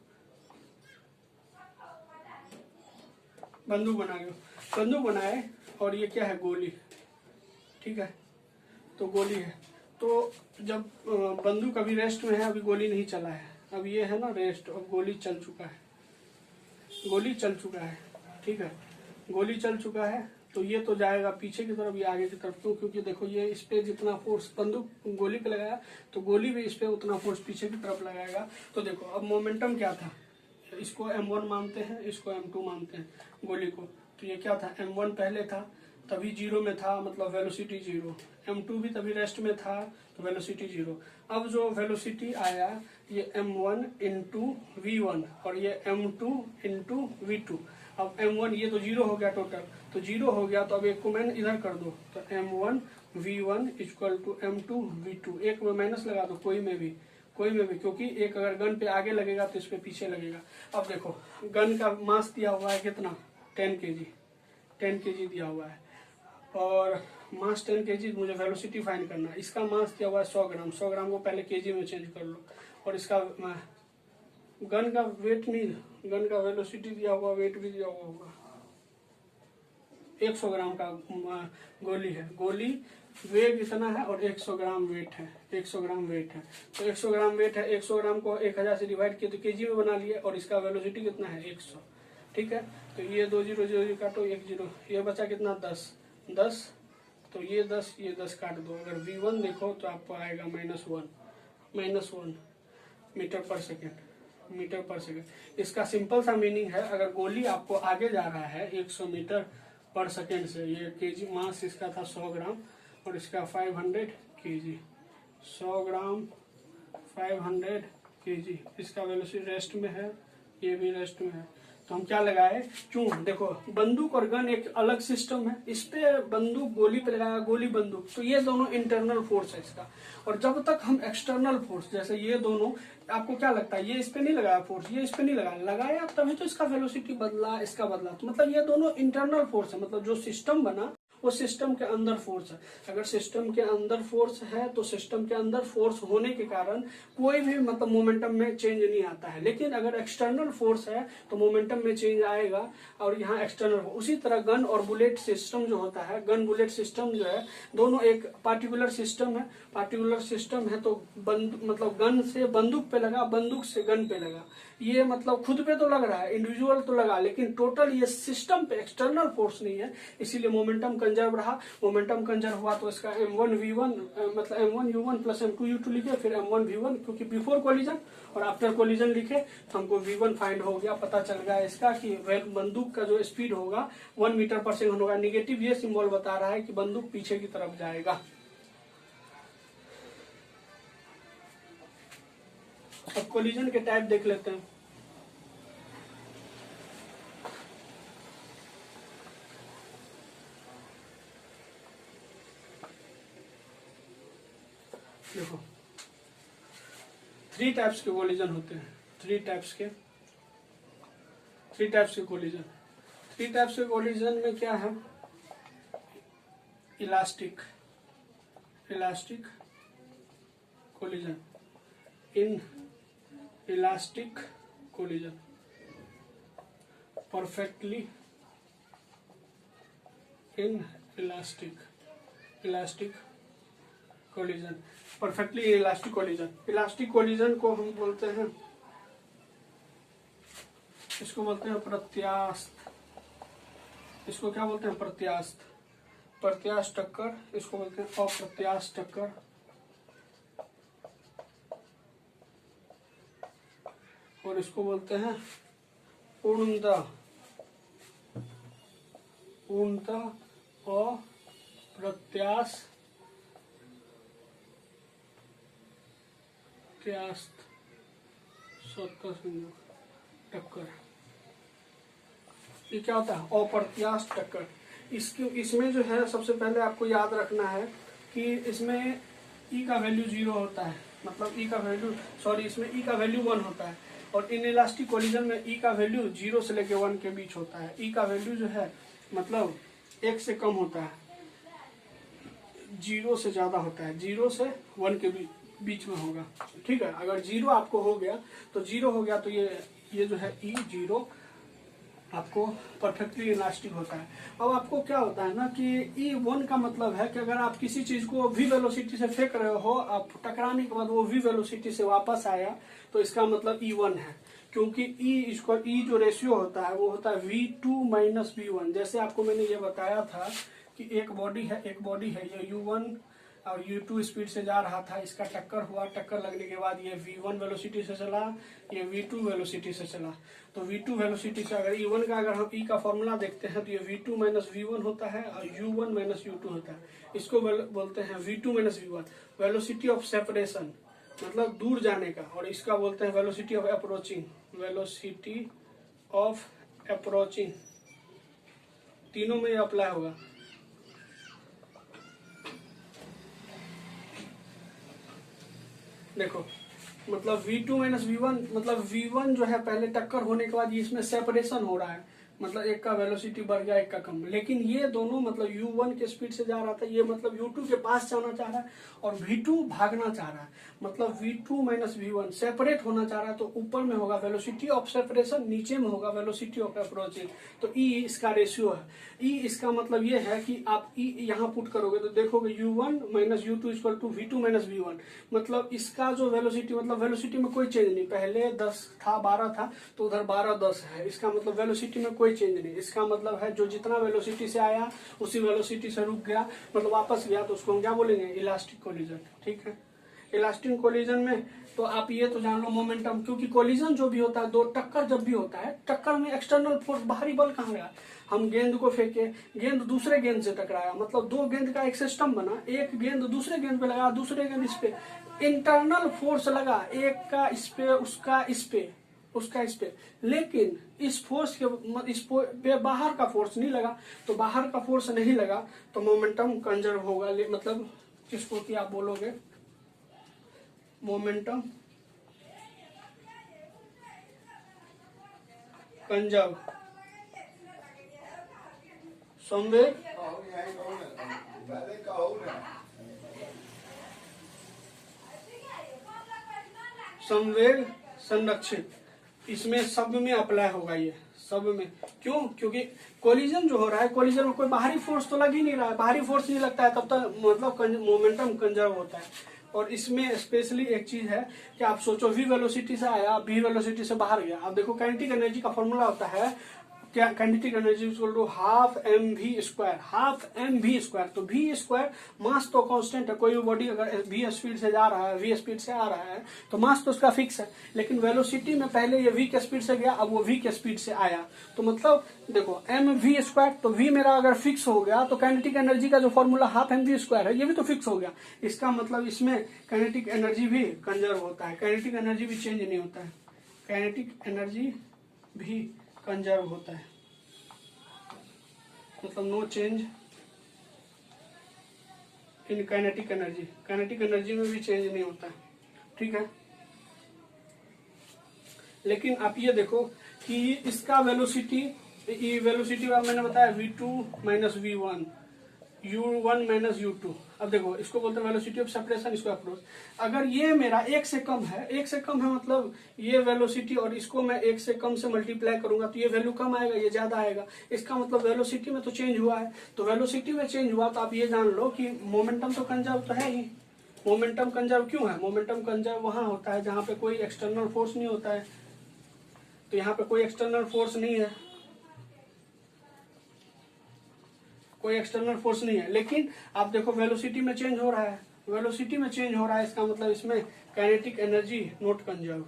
बंदूक बना लो, बंदूक बनाए और ये क्या है, गोली, ठीक है, तो गोली है। तो जब बंदूक अभी रेस्ट में है, अभी गोली नहीं चला है, अब ये है ना रेस्ट, अब गोली चल चुका है, गोली चल चुका है, ठीक है, गोली चल चुका है, तो ये तो जाएगा पीछे की तरफ, ये आगे की तरफ। क्यों? क्योंकि देखो ये इस पे जितना फोर्स बंदूक गोली पे लगाया, तो गोली भी इस पे उतना फोर्स पीछे की तरफ लगाएगा। तो देखो अब मोमेंटम क्या था, इसको m1 मानते हैं, इसको m2 मानते हैं गोली को। तो ये क्या था, m1 पहले था तभी जीरो में था, मतलब वेलोसिटी जीरो, m2 भी तभी रेस्ट में था तो वेलोसिटी जीरो। अब जो वेलोसिटी आया ये m1 इंटू v1 और ये m2 इंटू v2। अब m1 ये तो जीरो हो गया टोटल, तो जीरो हो गया, तो अब एक को मैंने इधर कर दो, तो m1 v1 equal to m2 v2, एक में माइनस लगा दो, कोई में भी, क्योंकि एक अगर गन पे आगे लगेगा तो इस पे पीछे लगेगा। अब देखो गन का मास दिया हुआ है कितना, 10 kg दिया हुआ है, और मास 10 kg, मुझे वेलोसिटी फाइंड करना है। इसका मास दिया हुआ है 100 ग्राम, 100 ग्राम को पहले केजी में चेंज कर लो, और इसका गन का वेट नहीं, गन का वेलोसिटी दिया हुआ, वेट भी दिया हुआ होगा, 100 ग्राम का गोली है, गोली वेग इतना है और 100 ग्राम वेट है, 100 ग्राम वेट है, तो 100 ग्राम वेट है, 100 ग्राम को 1000 से डिवाइड किया तो केजी में बना लिए, और इसका वेलोसिटी कितना है 100, ठीक है। तो ये 2 0 0 काटो, 1 0, ये बचा कितना 10, तो ये 10 काट दो। अगर v1 देखो तो आपको आएगा -1 मीटर पर सेकेंड। इसका सिंपल सा मीनिंग है, अगर गोली आपको आगे जा रहा है 100 मीटर पर सेकेंड से, ये केजी मास इसका था 100 ग्राम और इसका 500 केजी, 100 ग्राम 500 केजी, इसका वेलोसिटी रेस्ट में है, ये भी रेस्ट में है। तो हम क्या लगाए, क्यों, देखो बंदूक और गन एक अलग सिस्टम है, इस पे बंदूक गोली पे लगाया, गोली बंदूक, तो ये दोनों इंटरनल फोर्स है इसका। और जब तक हम एक्सटर्नल फोर्स, जैसे ये दोनों, आपको क्या लगता है ये इस पे नहीं लगाया फोर्स, ये इस पे नहीं लगाया तभी तो इसका वेलोसिटी बदला, इसका बदला, तो मतलब ये दोनों इंटरनल फोर्स है, मतलब जो सिस्टम बना वो सिस्टम के अंदर फोर्स है। अगर सिस्टम के अंदर फोर्स है तो सिस्टम के अंदर फोर्स होने के कारण कोई भी मतलब मोमेंटम में चेंज नहीं आता है। लेकिन अगर एक्सटर्नल फोर्स है तो मोमेंटम में चेंज आएगा, और यहाँ एक्सटर्नल। उसी तरह गन और बुलेट सिस्टम जो होता है, गन बुलेट सिस्टम जो है, दोनों एक पार्टिकुलर सिस्टम है, तो मतलब गन से बंदूक पे लगा, बंदूक से गन पे लगा, ये मतलब खुद पे तो लग रहा है, इंडिविजुअल तो लगा, लेकिन टोटल ये सिस्टम पे एक्सटर्नल फोर्स नहीं है, इसीलिए मोमेंटम कंजर्व रहा। मोमेंटम कंजर्व हुआ तो इसका m1v1 मतलब m1u1 प्लस m2u2 लिखे, फिर m1v1, क्योंकि बिफोर कोलिजन और आफ्टर कोलिजन लिखे तो हमको v1 फाइंड हो गया, पता चल गया इसका कि बंदूक का जो स्पीड होगा 1 मीटर पर सेकंड होगा। निगेटिव ये सिंबल बता रहा है कि बंदूक पीछे की तरफ जाएगा। अब कोलिजन के टाइप देख लेते हैं। देखो 3 टाइप्स के कोलिजन होते हैं, 3 टाइप्स के कोलिजन। 3 टाइप्स के कोलिजन में क्या है, elastic collision, in elastic collision, perfectly in elastic collision, perfectly elastic collision. Elastic collision को हम बोलते हैं, इसको बोलते हैं प्रत्यास्थ, इसको क्या बोलते हैं, प्रत्यास्थ टक्कर, इसको बोलते हैं अप्रत्यास्थ टक्कर, और इसको बोलते हैं पूर्णतः अप्रत्यास्थ टक्कर। ये क्या होता है, अप्रत्यास्थ टक्कर। इसमें जो है सबसे पहले आपको याद रखना है कि इसमें ई का वैल्यू 0 होता है, मतलब इसमें ई का वैल्यू 1 होता है, और इन इलास्टिक कोलिजन में ई का वैल्यू 0 से लेके 1 के बीच होता है। ई का वैल्यू जो है मतलब 1 से कम होता है, 0 से ज्यादा होता है, 0 से 1 के बीच में होगा। ठीक है, अगर 0 आपको हो गया तो 0 हो गया तो ये जो है ई 0 आपको परफेक्टली इलास्टिक होता है। अब आपको क्या होता है ना कि E1 का मतलब है कि अगर आप किसी चीज को v वेलोसिटी से फेंक रहे हो, आप टकराने के बाद वो v वेलोसिटी से वापस आया तो इसका मतलब E1 है, क्योंकि E जो रेशियो होता है वो होता है V2 माइनस V1। जैसे आपको मैंने ये बताया था कि एक बॉडी है ये U1 और U2 स्पीड से जा रहा था, इसका टक्कर हुआ, टक्कर लगने के बाद ये V1 वेलोसिटी से चला, ये V2 वेलोसिटी से चला। तो V2 वेलोसिटी से अगर E1 का अगर हम E का फॉर्मूला देखते हैं तो ये V2 माइनस V1 होता है और U1 माइनस U2 होता है। इसको बोलते हैं V2 minus V1 velocity of separation, मतलब दूर जाने का, और इसका बोलते हैं velocity of approaching, velocity of approaching. तीनों में अप्लाई होगा। देखो मतलब V2 माइनस V1 मतलब V1 जो है पहले टक्कर होने के बाद इसमें सेपरेशन हो रहा है, मतलब एक का वेलोसिटी बढ़ गया एक का कम, लेकिन ये दोनों मतलब U1 के स्पीड से जा रहा था, ये मतलब U2 के पास जाना चाह रहा है और V2 भागना चाह रहा है, मतलब V2 माइनस V1 सेपरेट होना चाह रहा है। तो ऊपर में होगा वेलोसिटी ऑफ सेपरेशन, नीचे में होगा वेलोसिटी ऑफ अप्रोचिंग। तो E इसका रेशियो है। E इसका मतलब ये है कि आप E यहाँ पुट करोगे तो देखोगे U1 minus U2 equal to V2 minus V1, मतलब इसका जो वेलोसिटी, मतलब वेलोसिटी में कोई चेंज नहीं, पहले 10 था 12 था तो उधर 12 10 है, इसका मतलब वेलोसिटी में कोई चेंज नहीं। इसका मतलब है जो जितना वेलोसिटी से आया उसी वेलोसिटी से रुक गया, मतलब वापस गया, तो उसको हम क्या बोलेंगे, इलास्टिक कोलिजन। ठीक है, इलास्टिक कोलिजन में तो आप ये तो जान लो मोमेंटम, क्योंकि कोलिजन जो भी होता है, दो टक्कर जब भी होता है, टक्कर में एक्सटर्नल फोर्स, बाहरी बल कहाँ गया, हम गेंद को फेंके, गेंद दूसरे गेंद से टकराया, मतलब दो गेंद का एक सिस्टम बना, एक गेंद दूसरे गेंद पे लगा, दूसरे गेंद इस पे, इंटरनल फोर्स लगा, एक का इस पे, उसका इस पे, उसका इस पे, लेकिन इस फोर्स के इस पे बाहर का फोर्स नहीं लगा। तो बाहर का फोर्स नहीं लगा तो मोमेंटम कंजर्व होगा, मतलब किसको कि आप बोलोगे मोमेंटम कंजर्व, संवेग संवेग संरक्षित, इसमें सब में अप्लाई होगा, ये सब में। क्यों? क्योंकि कोलिजन जो हो रहा है, कोलिजन में कोई बाहरी फोर्स तो लग ही नहीं रहा है, बाहरी फोर्स नहीं लगता है तब तक मतलब मोमेंटम कंजर्व होता है। और इसमें स्पेशली एक चीज है कि आप सोचो v वेलोसिटी से आया, v वेलोसिटी से बाहर गया। आप देखो काइनेटिक एनर्जी का फॉर्मूला होता है क्या, kinetic energy equal to half mv square, half mv square. तो v स्क्वायर मास तो कांस्टेंट है, कोई भी बॉडी अगर v स्पीड से जा रहा है, v स्पीड से आ रहा है तो मास तो उसका फिक्स है, लेकिन वेलोसिटी में पहले ये v के स्पीड से गया, अब वो v के स्पीड से आया, तो मतलब देखो mv स्क्वायर, तो v मेरा अगर फिक्स हो गया तो काइनेटिक एनर्जी का जो फॉर्मूला हाफ mv स्क्वायर है ये भी तो फिक्स हो गया। इसका मतलब इसमें काइनेटिक एनर्जी भी कंजर्व होता है, काइनेटिक एनर्जी भी चेंज नहीं होता है, काइनेटिक एनर्जी भी कंजर्व होता है, मतलब no change in kinetic energy, kinetic energy में भी चेंज नहीं होता है। ठीक है, लेकिन आप ये देखो कि इसका वेलोसिटी, ये वेलोसिटी मैंने बताया v2 minus v1, u1 minus u2। अब देखो इसको बोलते हैं वेलोसिटी ऑफ सेपरेशन, इसको अप्रोच। अगर ये मेरा 1 से कम है, 1 से कम है मतलब ये वेलोसिटी, और इसको मैं 1 से कम से मल्टीप्लाई करूंगा तो ये वैल्यू कम आएगा, ये ज्यादा आएगा, इसका मतलब वेलोसिटी में तो चेंज हुआ है। तो वेलोसिटी में चेंज हुआ तो आप ये जान लो कि मोमेंटम तो कंजर्व तो है ही। मोमेंटम कंजर्व क्यों है? मोमेंटम कंजर्व वहां होता है जहां पे कोई एक्सटर्नल फोर्स नहीं होता है, तो यहाँ पे कोई एक्सटर्नल फोर्स नहीं है, कोई एक्सटर्नल फोर्स नहीं है, लेकिन आप देखो वेलोसिटी में चेंज हो रहा है, वेलोसिटी में चेंज हो रहा है, इसका मतलब इसमें kinetic energy not conserve,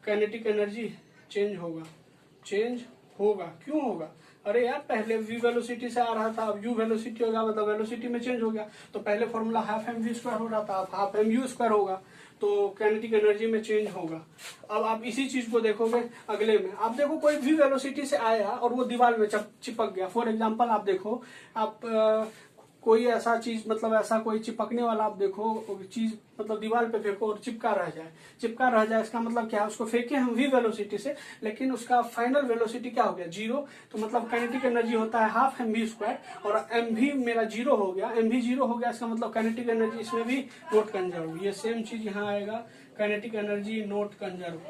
kinetic energy change होगा, चेंज होगा। क्यों होगा? अरे यार पहले v वेलोसिटी से आ रहा था, अब u वेलोसिटी होगा, मतलब वेलोसिटी में चेंज हो गया, तो पहले फॉर्मूला हाफ mv स्क्वायर हो रहा था, अब हाफ mu स्क्वायर होगा, तो काइनेटिक एनर्जी में चेंज होगा। अब आप इसी चीज को देखोगे अगले में, आप देखो कोई v वेलोसिटी से आया और वो दीवार में चिपक गया। फॉर एग्जांपल आप देखो, आप कोई ऐसा चीज मतलब ऐसा कोई चिपकने वाला आप देखो चीज मतलब दीवार पे फेंको और चिपका रह जाए इसका मतलब क्या है, उसको फेंके हम v वेलोसिटी से, लेकिन उसका फाइनल वेलोसिटी क्या हो गया 0, तो मतलब काइनेटिक एनर्जी होता है हाफ mv², और mv मेरा 0 हो गया, mv 0 हो गया, इसका मतलब काइनेटिक एनर्जी इसमें भी नॉट कंजर्व। ये सेम चीज यहाँ आएगा, kinetic energy not conserve,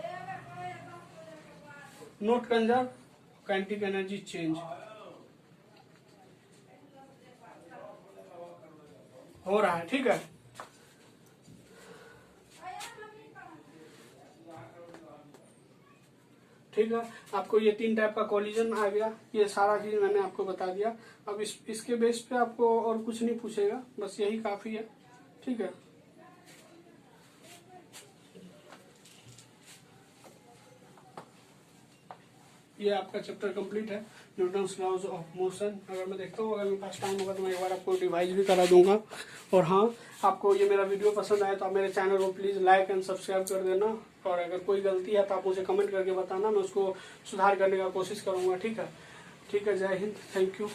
kinetic energy change हो रहा है। ठीक है, ठीक है, आपको ये 3 टाइप का कोलिजन आ गया, ये सारा चीज मैंने आपको बता दिया। अब इसके बेस पे आपको और कुछ नहीं पूछेगा, बस यही काफी है। ठीक है, ये आपका चैप्टर कंप्लीट है, न्यूटन्स लॉज ऑफ मोशन। अगर मैं देखता हूँ, अगर मेरे पास टाइम होगा तो मैं एक बार आपको रिवाइज भी करा दूंगा। और हाँ, आपको ये मेरा वीडियो पसंद आए तो आप मेरे चैनल को प्लीज़ लाइक एंड सब्सक्राइब कर देना, और अगर कोई गलती है तो आप मुझे कमेंट करके बताना, मैं उसको सुधार करने का कोशिश करूँगा। ठीक है, जय हिंद, थैंक यू।